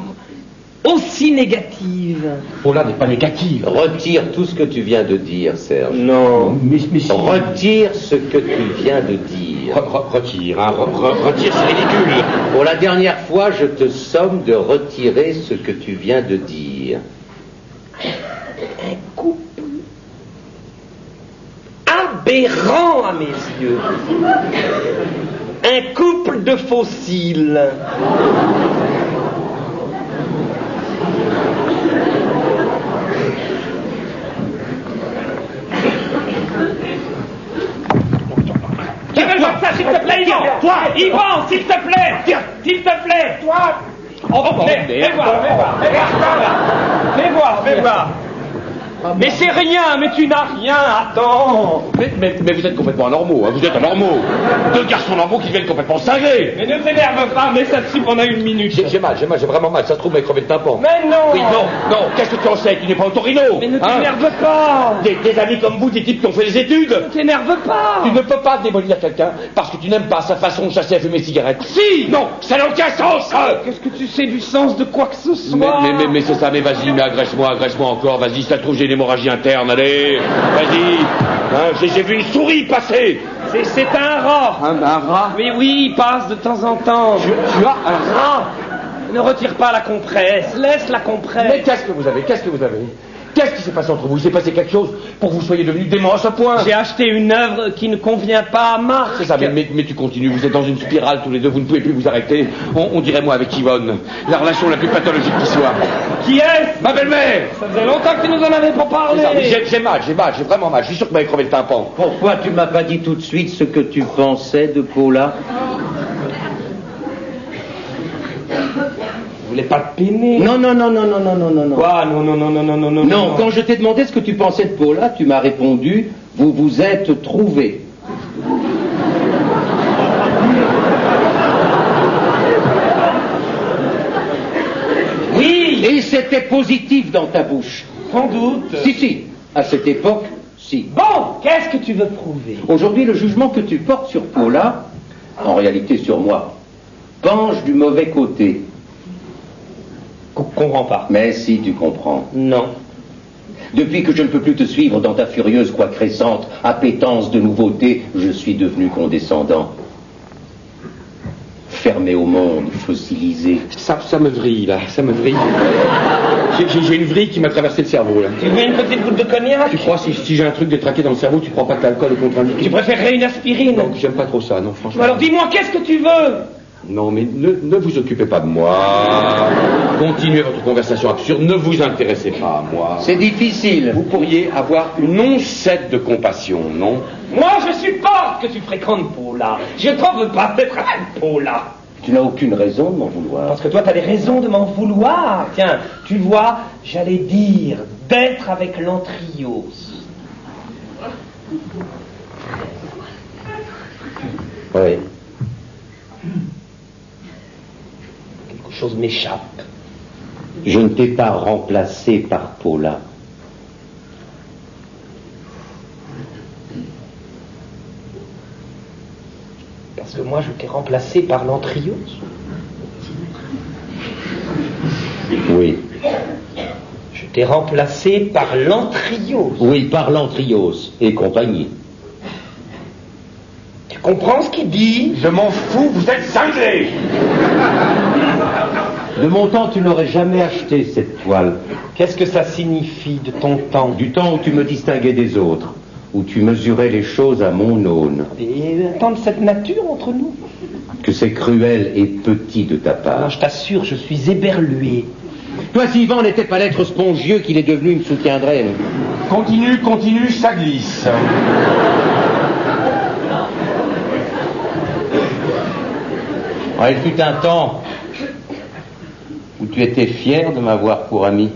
[SPEAKER 2] aussi négative.
[SPEAKER 3] Paula n'est pas négative.
[SPEAKER 1] Retire tout ce que tu viens de dire, Serge.
[SPEAKER 2] Non.
[SPEAKER 3] Mais si...
[SPEAKER 1] Retire ce que tu viens de dire.
[SPEAKER 3] Retire, hein, retire, c'est ridicule.
[SPEAKER 1] Pour la dernière fois, je te somme de retirer ce que tu viens de dire.
[SPEAKER 2] aberrant à mes yeux. Un couple de fossiles. Je veux voir ça, s'il te plaît, Yvan. Toi, Yvan, s'il te plaît. S'il te plaît. Toi. Oh, fais voir. Mais c'est rien, mais tu n'as rien, attends.
[SPEAKER 3] Mais vous êtes complètement anormaux, hein. Vous êtes anormaux. Deux garçons normaux qui deviennent complètement cinglés.
[SPEAKER 2] Mais ne t'énerve pas, mais ça dessus pendant une minute.
[SPEAKER 3] J'ai vraiment mal. Ça se trouve, m'est crevé le tympan.
[SPEAKER 2] Mais non.
[SPEAKER 3] Oui, non. Qu'est-ce que tu en sais? Tu n'es pas au Torino.
[SPEAKER 2] Mais ne t'énerve pas.
[SPEAKER 3] Des amis comme vous, des types qui ont fait des études.
[SPEAKER 2] Ne t'énerve pas.
[SPEAKER 3] Tu ne peux pas démolir quelqu'un parce que tu n'aimes pas sa façon de chasser à fumer des cigarettes.
[SPEAKER 2] Si.
[SPEAKER 3] Non, ça n'a aucun sens.
[SPEAKER 2] Qu'est-ce que tu sais du sens de quoi que ce soit?
[SPEAKER 3] Mais c'est ça, mais vas-y, mais agresse-moi encore, vas-y, ça se trouve, j'ai une hémorragie interne, allez, vas-y. Hein, j'ai vu une souris passer.
[SPEAKER 2] C'est un rat.
[SPEAKER 3] Un rat?
[SPEAKER 2] Mais oui, il passe de temps en temps.
[SPEAKER 3] Tu as un rat?
[SPEAKER 2] Ne retire pas la compresse, laisse la compresse.
[SPEAKER 3] Mais qu'est-ce que vous avez? Qu'est-ce qui s'est passé entre vous? Il s'est passé quelque chose pour que vous soyez devenus dément à ce point?
[SPEAKER 2] J'ai acheté une œuvre qui ne convient pas à Marc.
[SPEAKER 3] C'est ça, mais tu continues, vous êtes dans une spirale tous les deux, vous ne pouvez plus vous arrêter. On dirait moi avec Yvonne, la relation la plus pathologique qui soit.
[SPEAKER 2] Qui est-ce?
[SPEAKER 3] Ma belle-mère!
[SPEAKER 2] Ça faisait longtemps que tu nous en avais pas parlé.
[SPEAKER 3] J'ai mal, j'ai vraiment mal, je suis sûr que vous m'avez crevé le tympan.
[SPEAKER 1] Pourquoi tu m'as pas dit tout de suite ce que tu pensais de Paula?
[SPEAKER 2] Vous voulez pas te peiner?
[SPEAKER 1] Non.
[SPEAKER 2] Quoi? Non.
[SPEAKER 1] Non, quand je t'ai demandé ce que tu pensais de Paula, tu m'as répondu, vous vous êtes trouvés.
[SPEAKER 2] Oui.
[SPEAKER 1] Et c'était positif dans ta bouche.
[SPEAKER 2] Sans doute.
[SPEAKER 1] Si, à cette époque, si.
[SPEAKER 2] Bon, qu'est-ce que tu veux prouver?
[SPEAKER 1] Aujourd'hui, le jugement que tu portes sur Paula, en réalité sur moi, penche du mauvais côté.
[SPEAKER 2] Comprends pas.
[SPEAKER 1] Mais si, tu comprends.
[SPEAKER 2] Non.
[SPEAKER 1] Depuis que je ne peux plus te suivre dans ta furieuse, quoi crescente, appétence de nouveauté, je suis devenu condescendant. Fermé au monde, fossilisé.
[SPEAKER 3] Ça me vrille, là, ça me vrille. J'ai une vrille qui m'a traversé le cerveau, là.
[SPEAKER 2] Tu veux une petite goutte de cognac?
[SPEAKER 3] Tu crois, si j'ai un truc détraqué dans le cerveau, tu crois pas que l'alcool est contre-indiqué?
[SPEAKER 2] Tu préférerais une aspirine?
[SPEAKER 3] Non, j'aime pas trop ça, non, franchement.
[SPEAKER 2] Alors dis-moi, qu'est-ce que tu veux?
[SPEAKER 3] Non, mais ne vous occupez pas de moi. Continuez votre conversation absurde, ne vous intéressez pas à moi.
[SPEAKER 1] C'est difficile.
[SPEAKER 3] Vous pourriez avoir une oncette de compassion, non?
[SPEAKER 2] Moi, je supporte que tu fréquentes Paula. Je t'en veux pas d'être avec Paula.
[SPEAKER 1] Tu n'as aucune raison de m'en vouloir.
[SPEAKER 2] Parce que toi, t'as des raisons de m'en vouloir. Tiens, tu vois, j'allais dire d'être avec l'Antrios.
[SPEAKER 1] Oui.
[SPEAKER 2] Quelque chose m'échappe.
[SPEAKER 1] Je ne t'ai pas remplacé par Paula.
[SPEAKER 2] Parce que moi, je t'ai remplacé par l'Antrios.
[SPEAKER 1] Oui.
[SPEAKER 2] Je t'ai remplacé par l'Antrios.
[SPEAKER 1] Oui, par l'Antrios et compagnie.
[SPEAKER 2] Tu comprends ce qu'il dit?
[SPEAKER 3] Je m'en fous, vous êtes cinglés.
[SPEAKER 1] De mon temps, tu n'aurais jamais acheté cette toile.
[SPEAKER 2] Qu'est-ce que ça signifie de ton temps?
[SPEAKER 1] Du temps où tu me distinguais des autres, où tu mesurais les choses à mon aune.
[SPEAKER 2] Et un temps de cette nature entre nous?
[SPEAKER 1] Que c'est cruel et petit de ta part.
[SPEAKER 2] Non, je t'assure, je suis éberlué.
[SPEAKER 1] Toi, si Yvan n'était pas l'être spongieux qu'il est devenu, il me soutiendrait.
[SPEAKER 3] Continue, ça glisse.
[SPEAKER 1] Ah, il fut un temps où tu étais fier de m'avoir pour ami.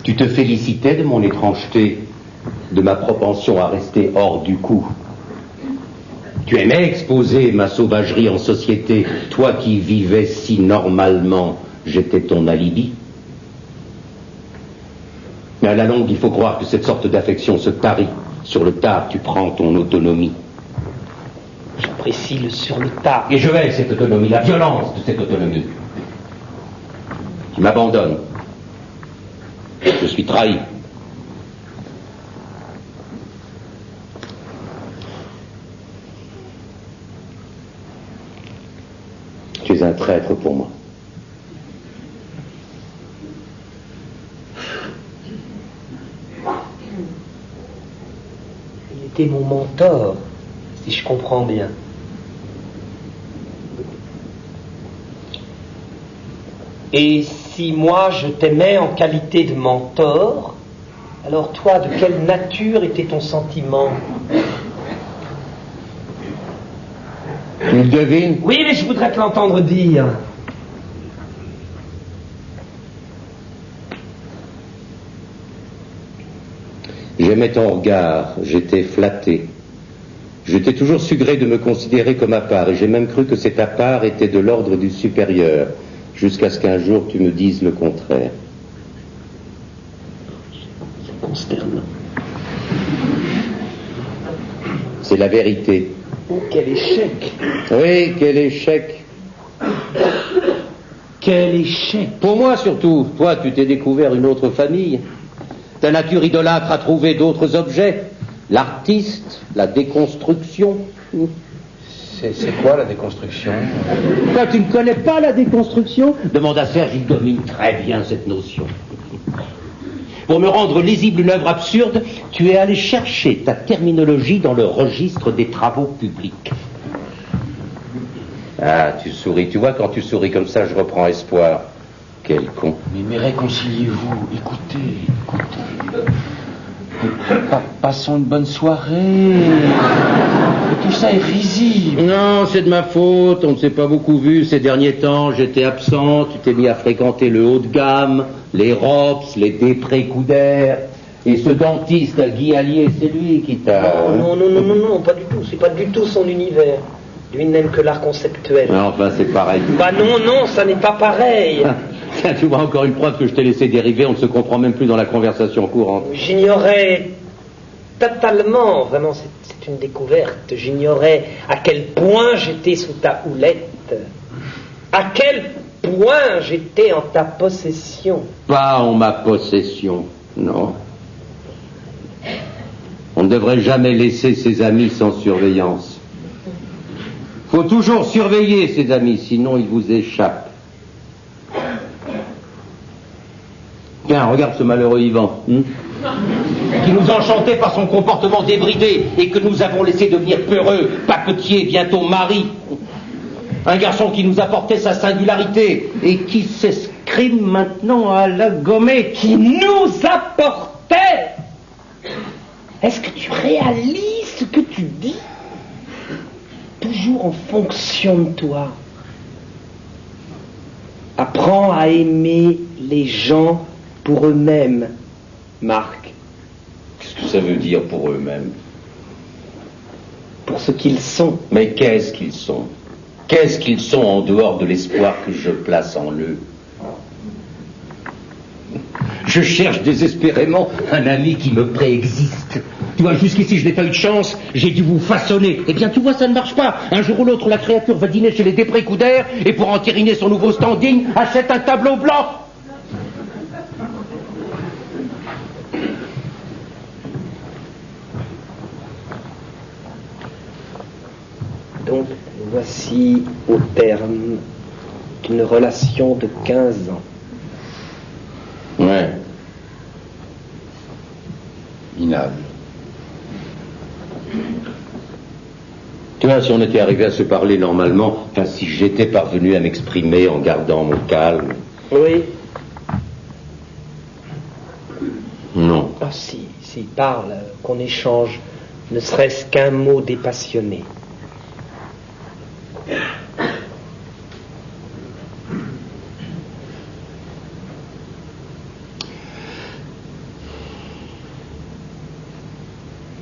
[SPEAKER 1] Tu te félicitais de mon étrangeté, de ma propension à rester hors du coup. Tu aimais exposer ma sauvagerie en société, toi qui vivais si normalement, j'étais ton alibi. Mais à la longue, il faut croire que cette sorte d'affection se tarit. Sur le tard, tu prends ton autonomie.
[SPEAKER 2] J'apprécie le sur le tas.
[SPEAKER 1] Et je hais cette autonomie, la violence de cette autonomie. Tu m'abandonnes. Je suis trahi. Tu es un traître pour moi.
[SPEAKER 2] t'es mon mentor, si je comprends bien. Et si moi je t'aimais en qualité de mentor, alors toi, de quelle nature était ton sentiment?
[SPEAKER 1] Tu le devines?
[SPEAKER 2] Oui, mais je voudrais te l'entendre dire.
[SPEAKER 1] J'aimais ton regard, j'étais flatté. Je t'ai toujours su gré de me considérer comme à part, et j'ai même cru que cette à part était de l'ordre du supérieur, jusqu'à ce qu'un jour tu me dises le contraire.
[SPEAKER 2] C'est consternant.
[SPEAKER 1] C'est la vérité.
[SPEAKER 2] Oh, quel échec!
[SPEAKER 1] Oui, quel échec.
[SPEAKER 2] Quel échec!
[SPEAKER 1] Pour moi surtout, toi tu t'es découvert une autre famille. Ta nature idolâtre a trouvé d'autres objets. L'artiste, la déconstruction.
[SPEAKER 3] C'est quoi la déconstruction?
[SPEAKER 1] Toi, tu ne connais pas la déconstruction? Demande à Serge, il domine très bien cette notion. Pour me rendre lisible une œuvre absurde, tu es allé chercher ta terminologie dans le registre des travaux publics. Ah, tu souris. Tu vois, quand tu souris comme ça, je reprends espoir. Quel con.
[SPEAKER 3] Mais réconciliez-vous, écoutez. Passons une bonne soirée. Tout ça est risible.
[SPEAKER 1] Non, c'est de ma faute, on ne s'est pas beaucoup vu ces derniers temps, j'étais absent, tu t'es mis à fréquenter le haut de gamme, les Rops, les Després-Coudert, et ce dentiste, Guy Allier, c'est lui qui t'a...
[SPEAKER 2] Non, pas du tout, c'est pas du tout son univers. Lui n'aime que l'art conceptuel.
[SPEAKER 1] Non, enfin, c'est pareil.
[SPEAKER 2] Bah non, ça n'est pas pareil.
[SPEAKER 1] Tiens, tu vois encore une preuve que je t'ai laissé dériver, on ne se comprend même plus dans la conversation courante.
[SPEAKER 2] J'ignorais totalement, vraiment, c'est une découverte, j'ignorais à quel point j'étais sous ta houlette, à quel point j'étais en ta possession.
[SPEAKER 1] Pas en ma possession, non. On ne devrait jamais laisser ses amis sans surveillance. Faut toujours surveiller ses amis, sinon ils vous échappent. Tiens, regarde ce malheureux Yvan, qui nous enchantait par son comportement débridé et que nous avons laissé devenir peureux, papetier, bientôt mari. Un garçon qui nous apportait sa singularité et qui s'escrime maintenant à la gommette.
[SPEAKER 2] Qui nous apportait. Est-ce que tu réalises ce que tu dis? Toujours en fonction de toi. Apprends à aimer les gens pour eux-mêmes, Marc.
[SPEAKER 1] Qu'est-ce que ça veut dire pour eux-mêmes?
[SPEAKER 2] Pour ce qu'ils sont.
[SPEAKER 1] Mais qu'est-ce qu'ils sont? Qu'est-ce qu'ils sont en dehors de l'espoir que je place en eux? Je cherche désespérément un ami qui me préexiste. Tu vois, jusqu'ici, je n'ai pas eu de chance, j'ai dû vous façonner. Eh bien, tu vois, ça ne marche pas. Un jour ou l'autre, la créature va dîner chez les Després-Coudert et pour entériner son nouveau standing, achète un tableau blanc.
[SPEAKER 2] Donc, voici au terme d'une relation de 15 ans.
[SPEAKER 1] Ouais.
[SPEAKER 3] Minable.
[SPEAKER 1] Tu vois, si on était arrivé à se parler normalement, enfin, si j'étais parvenu à m'exprimer en gardant mon calme...
[SPEAKER 2] Oui.
[SPEAKER 1] Non.
[SPEAKER 2] Ah si, parle, qu'on échange, ne serait-ce qu'un mot dépassionné.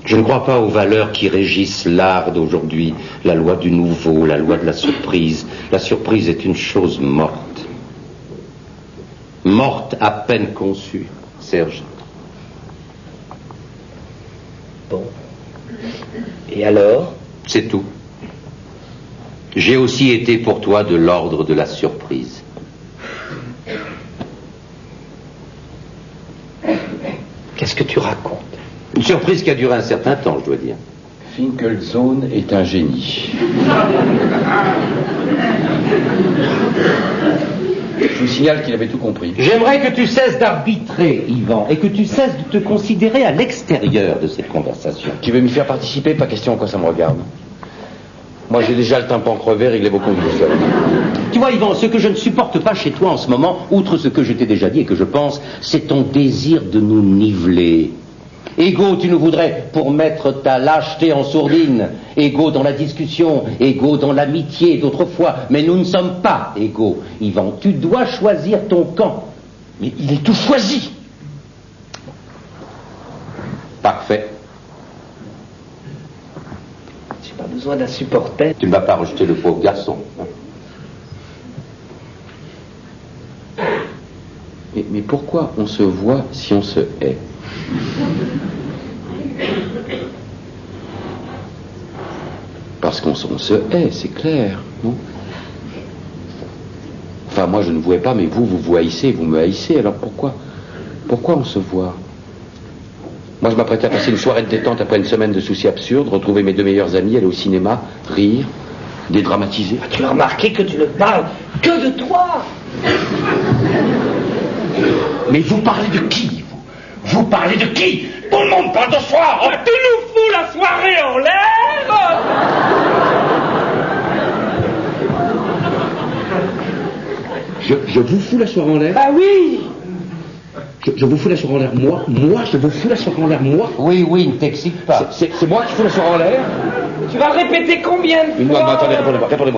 [SPEAKER 1] Je ne crois pas aux valeurs qui régissent l'art d'aujourd'hui, la loi du nouveau, la loi de la surprise. La surprise est une chose morte. Morte à peine conçue, Serge.
[SPEAKER 2] Bon. Et alors?
[SPEAKER 1] C'est tout. J'ai aussi été pour toi de l'ordre de la surprise.
[SPEAKER 2] Qu'est-ce que tu racontes?
[SPEAKER 1] Une surprise qui a duré un certain temps, je dois dire.
[SPEAKER 3] Finkelzone est un génie. Je vous signale qu'il avait tout compris.
[SPEAKER 1] J'aimerais que tu cesses d'arbitrer, Yvan, et que tu cesses de te considérer à l'extérieur de cette conversation.
[SPEAKER 3] Tu veux m'y faire participer? Pas question, quoi, ça me regarde. Moi, j'ai déjà le tympan crevé, réglé vos comptes tout seul.
[SPEAKER 1] Tu vois, Yvan, ce que je ne supporte pas chez toi en ce moment, outre ce que je t'ai déjà dit et que je pense, c'est ton désir de nous niveler. Égaux, tu nous voudrais pour mettre ta lâcheté en sourdine. Égaux dans la discussion, égaux dans l'amitié d'autrefois. Mais nous ne sommes pas égaux, Yvan. Tu dois choisir ton camp.
[SPEAKER 3] Mais il est tout choisi.
[SPEAKER 1] Parfait.
[SPEAKER 2] J'ai pas besoin d'un supporter.
[SPEAKER 1] Tu ne vas pas rejeter le pauvre garçon.
[SPEAKER 3] Mais pourquoi on se voit si on se hait? Parce qu'on se hait, c'est clair, non? Enfin, moi je ne vous hais pas, mais vous haïssez, vous me haïssez, alors pourquoi on se voit? Moi je m'apprêtais à passer une soirée de détente après une semaine de soucis absurdes, retrouver mes deux meilleurs amis, aller au cinéma, rire, dédramatiser.
[SPEAKER 2] Tu as remarqué que tu ne parles que de toi.
[SPEAKER 3] Mais vous parlez de qui, vous parlez de qui? Tout le monde parle de soi.
[SPEAKER 2] Oh, tu nous fous la soirée en l'air.
[SPEAKER 3] Je vous fous la soirée en l'air?
[SPEAKER 2] Bah oui.
[SPEAKER 3] Je vous fous la soirée en l'air, moi, je vous fous la soirée en l'air, moi.
[SPEAKER 1] Oui, ne t'excite pas.
[SPEAKER 3] C'est moi qui fous la soirée en l'air?
[SPEAKER 2] Tu vas répéter combien de fois?
[SPEAKER 3] Non, attendez,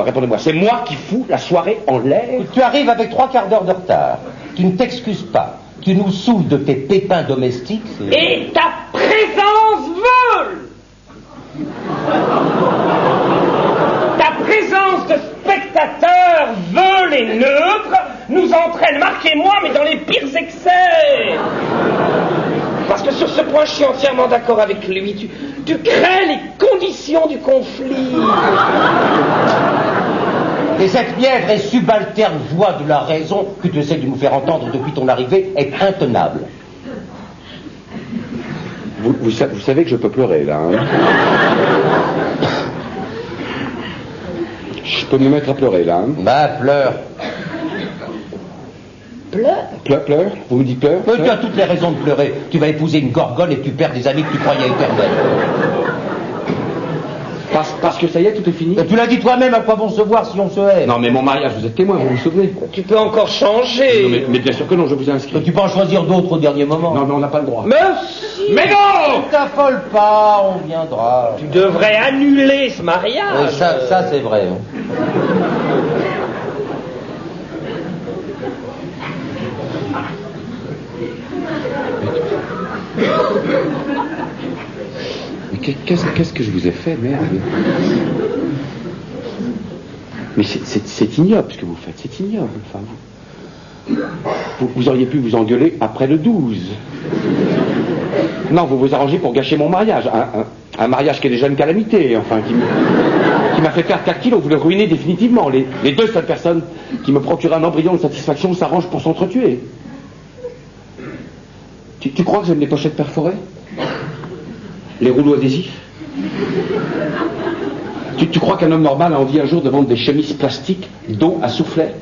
[SPEAKER 3] répondez-moi. C'est moi qui fous la soirée en l'air?
[SPEAKER 1] Tu arrives avec 3 quarts d'heure de retard. Tu ne t'excuses pas. Tu nous saoules de tes pépins domestiques.
[SPEAKER 2] Et ta présence vole. Ta présence de spectateur veule et neutre nous entraîne, marquez-moi, mais dans les pires excès. Parce que sur ce point, je suis entièrement d'accord avec lui. Tu crées les conditions du conflit.
[SPEAKER 1] Et cette mièvre et subalterne voix de la raison que tu essaies de nous faire entendre depuis ton arrivée est intenable.
[SPEAKER 3] Vous savez que je peux pleurer, là, hein? Je peux me mettre à pleurer, là, hein?
[SPEAKER 1] Bah, pleure.
[SPEAKER 3] Pleure? Vous me dites pleure?
[SPEAKER 1] Tu as toutes les raisons de pleurer. Tu vas épouser une gorgone et tu perds des amis que tu croyais éternels.
[SPEAKER 3] Parce que ça y est, tout est fini?
[SPEAKER 1] Et tu l'as dit toi-même, à quoi bon se voir si on se hait?
[SPEAKER 3] Non, mais mon mariage, vous êtes témoin, vous vous souvenez?
[SPEAKER 2] Tu peux encore changer.
[SPEAKER 3] Non, mais bien sûr que non, je vous ai inscrit.
[SPEAKER 1] Tu peux en choisir d'autres au dernier moment.
[SPEAKER 3] Non, mais on n'a pas le droit.
[SPEAKER 2] Mais si.
[SPEAKER 3] Mais non!
[SPEAKER 1] Ne t'affole pas, on viendra.
[SPEAKER 2] Tu devrais annuler ce mariage.
[SPEAKER 1] Ça c'est vrai.
[SPEAKER 3] Mais qu'est-ce que je vous ai fait, merde? Mais c'est ignoble ce que vous faites, c'est ignoble. Enfin, vous auriez pu vous engueuler après le 12. Non, vous vous arrangez pour gâcher mon mariage. Un mariage qui est déjà une calamité, enfin, qui m'a fait perdre 4 kilos. Vous le ruinez définitivement. Les deux seules personnes qui me procuraient un embryon de satisfaction s'arrangent pour s'entretuer. Tu crois que j'aime les pochettes perforées? Les rouleaux adhésifs? Tu crois qu'un homme normal a envie un jour de vendre des chemises plastiques d'eau à soufflet?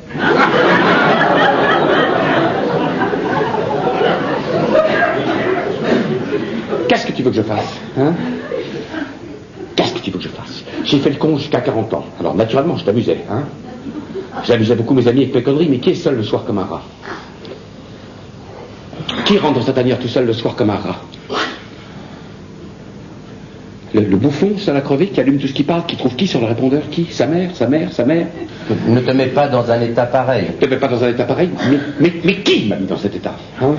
[SPEAKER 3] Qu'est-ce que tu veux que je fasse, hein? Qu'est-ce que tu veux que je fasse? J'ai fait le con jusqu'à 40 ans. Alors naturellement, je t'amusais, hein? J'amusais beaucoup mes amis avec mes conneries, mais qui est seul le soir comme un rat? Qui rentre dans sa tanière tout seul le soir comme un rat? Le bouffon, ça la crevé, qui allume tout ce qui parle, qui trouve qui sur le répondeur? Qui? Sa mère?
[SPEAKER 1] Ne te mets pas dans un état pareil.
[SPEAKER 3] Ne te mets pas dans un état pareil? Mais qui m'a mis dans cet état, hein?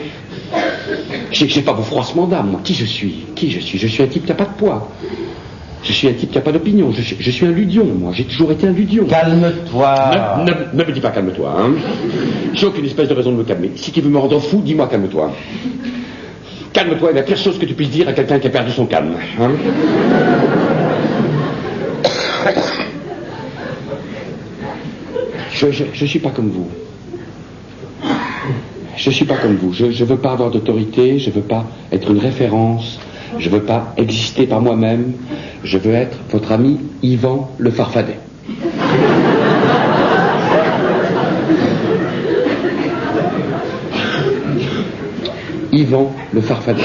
[SPEAKER 3] J'ai pas vos froissements d'âme, moi. Qui je suis? Je suis un type qui n'a pas de poids. Je suis un type qui n'a pas d'opinion. Je suis un ludion, moi. J'ai toujours été un ludion.
[SPEAKER 1] Calme-toi.
[SPEAKER 3] Ne me dis pas calme-toi, hein. J'ai aucune espèce de raison de me calmer. Si tu veux me rendre fou, dis-moi calme-toi. Calme-toi est la pire chose que tu puisses dire à quelqu'un qui a perdu son calme, hein. Je suis pas comme vous. Je suis pas comme vous. Je veux pas avoir d'autorité. Je veux pas être une référence. Je veux pas exister par moi-même. Je veux être votre ami Yvan le Farfadet. Yvan le farfadet.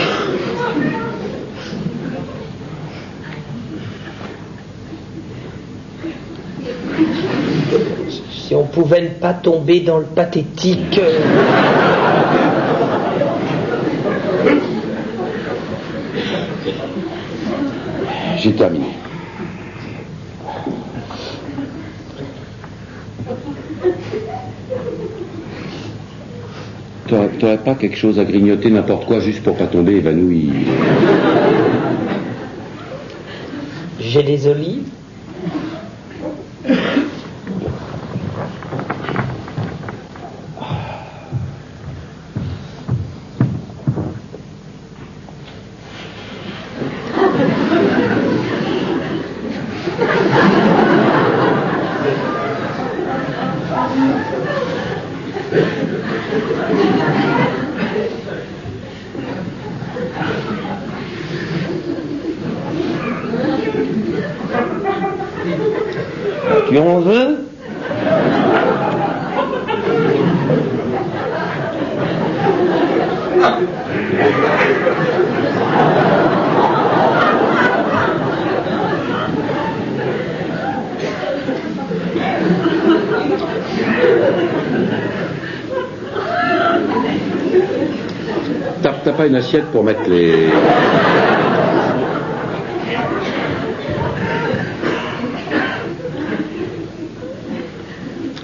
[SPEAKER 2] Si on pouvait ne pas tomber dans le pathétique.
[SPEAKER 3] J'ai terminé. T'aurais pas quelque chose à grignoter, n'importe quoi, juste pour pas tomber évanoui?
[SPEAKER 2] J'ai des olives. Tu en veux?
[SPEAKER 3] T'as pas une assiette pour mettre les...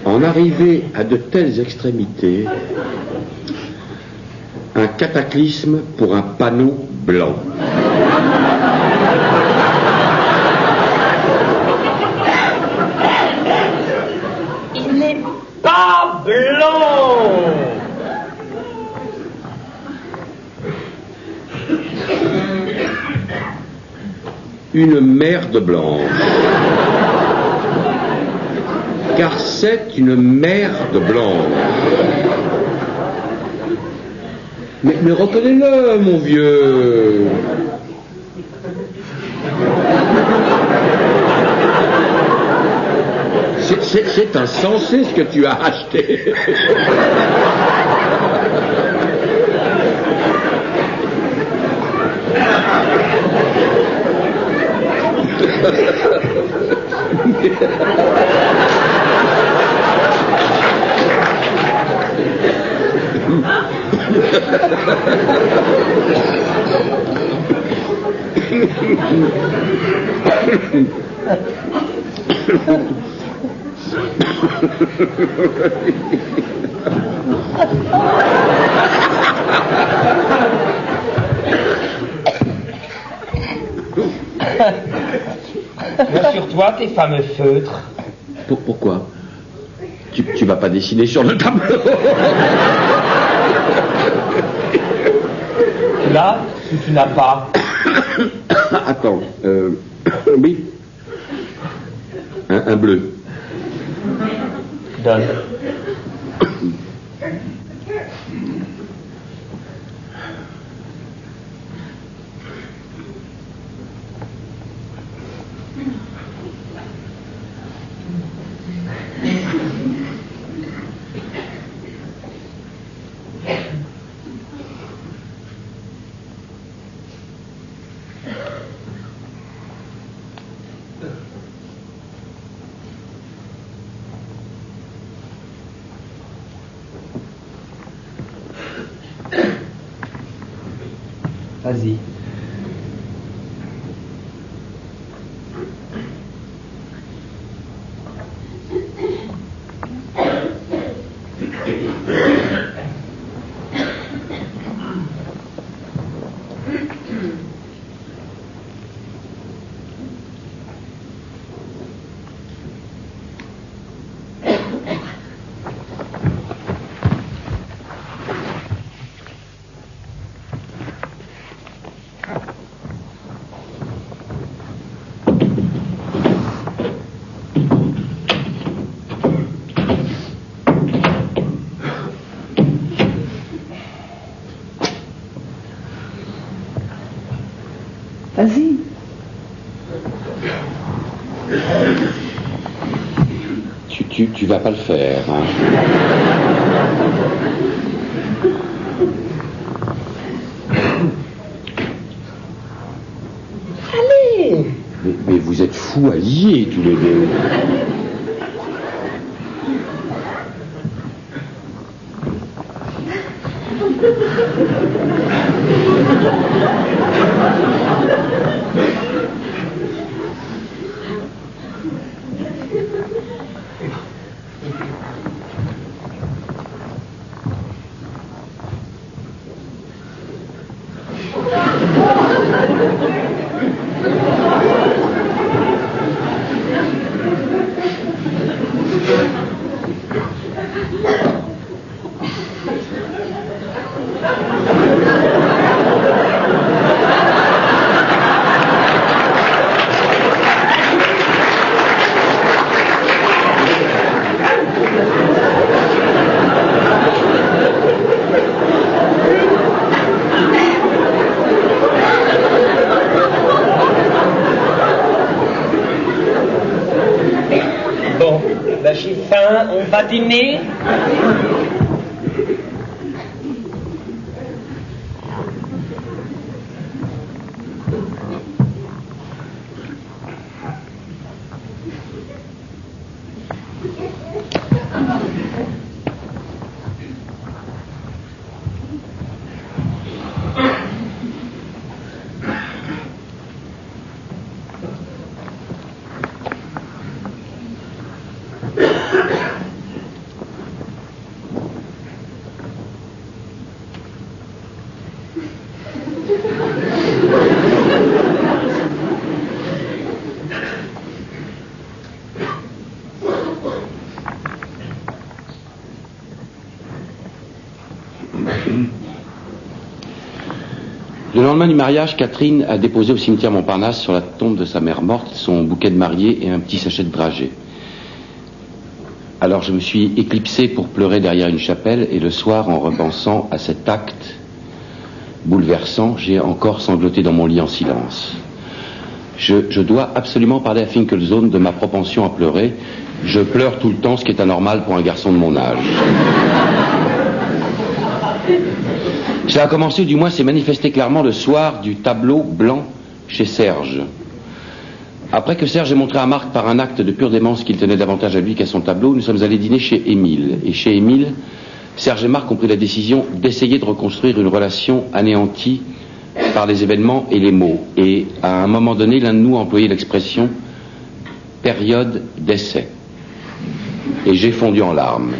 [SPEAKER 3] En arriver à de telles extrémités, un cataclysme pour un panneau blanc.
[SPEAKER 2] Il n'est pas blanc.
[SPEAKER 3] Une merde blanche. Car c'est une merde blanche. Mais reconnais-le, mon vieux. C'est insensé ce que tu as acheté.
[SPEAKER 2] Rassure-toi, tes fameux feutres.
[SPEAKER 3] Pourquoi? Tu vas pas dessiner sur le tableau?
[SPEAKER 2] Là, si tu n'as pas.
[SPEAKER 3] Attends, oui. Un bleu.
[SPEAKER 2] Donne. Vas-y.
[SPEAKER 5] Vas-y.
[SPEAKER 3] Tu vas pas le faire, hein. chevaliers tous les deux.
[SPEAKER 2] J'ai faim, on va dîner. Le lendemain du mariage, Catherine a déposé au cimetière Montparnasse, sur la tombe de sa mère morte, son bouquet de mariée et un petit sachet de dragées. Alors je me suis éclipsé pour pleurer derrière une chapelle, et le soir, en repensant à cet acte bouleversant, j'ai encore sangloté dans mon lit en silence. Je dois absolument parler à Finkelzone de ma propension à pleurer. Je pleure tout le temps, ce qui est anormal pour un garçon de mon âge. Ça a commencé, ou du moins s'est manifesté clairement, le soir du tableau blanc chez Serge. Après que Serge ait montré à Marc par un acte de pure démence qu'il tenait davantage à lui qu'à son tableau, nous sommes allés dîner chez Émile. Et chez Émile, Serge et Marc ont pris la décision d'essayer de reconstruire une relation anéantie par les événements et les mots. Et à un moment donné, l'un de nous a employé l'expression « période d'essai ». Et j'ai fondu en larmes.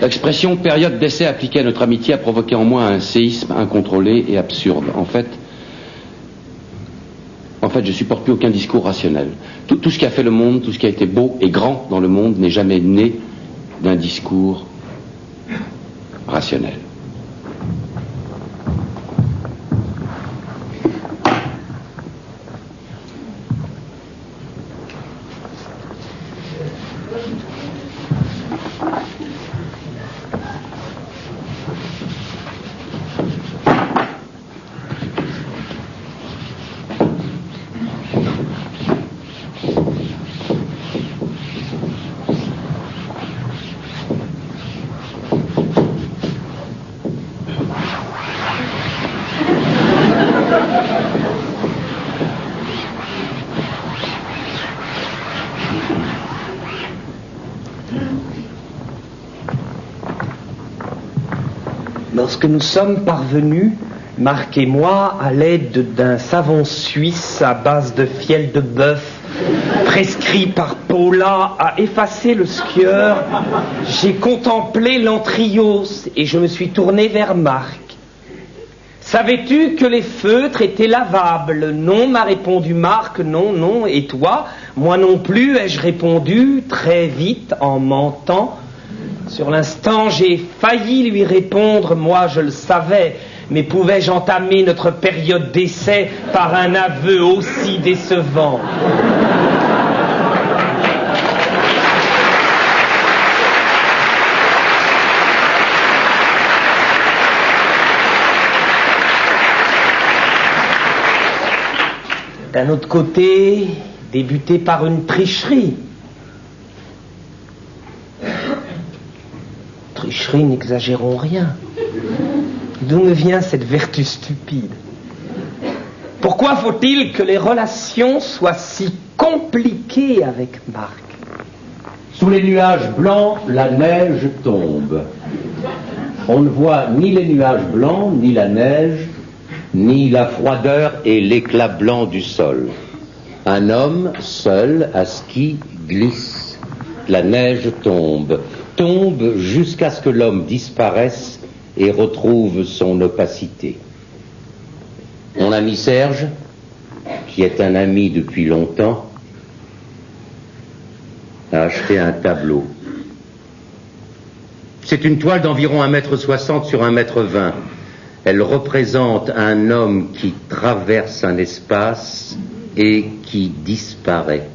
[SPEAKER 2] L'expression période d'essai appliquée à notre amitié a provoqué en moi un séisme incontrôlé et absurde. En fait, je supporte plus aucun discours rationnel. Tout ce qui a fait le monde, tout ce qui a été beau et grand dans le monde n'est jamais né d'un discours rationnel. Lorsque nous sommes parvenus, Marc et moi, à l'aide d'un savon suisse à base de fiel de bœuf, prescrit par Paula, à effacer le skieur, j'ai contemplé l'anthriose et je me suis tourné vers Marc. Savais-tu que les feutres étaient lavables? Non, m'a répondu Marc, non, non. Et toi? Moi non plus, ai-je répondu, très vite, en mentant. Sur l'instant, j'ai failli lui répondre, moi je le savais, mais pouvais-je entamer notre période d'essai par un aveu aussi décevant? D'un autre côté, débuter par une tricherie. Tricherie, n'exagérons rien. D'où me vient cette vertu stupide? Pourquoi faut-il que les relations soient si compliquées avec Marc?
[SPEAKER 1] Sous les nuages blancs, la neige tombe. On ne voit ni les nuages blancs, ni la neige, ni la froideur et l'éclat blanc du sol. Un homme, seul, à ski, glisse. La neige tombe jusqu'à ce que l'homme disparaisse et retrouve son opacité. Mon ami Serge, qui est un ami depuis longtemps, a acheté un tableau. C'est une toile d'environ 1,60 m sur 1,20 m. Elle représente un homme qui traverse un espace et qui disparaît.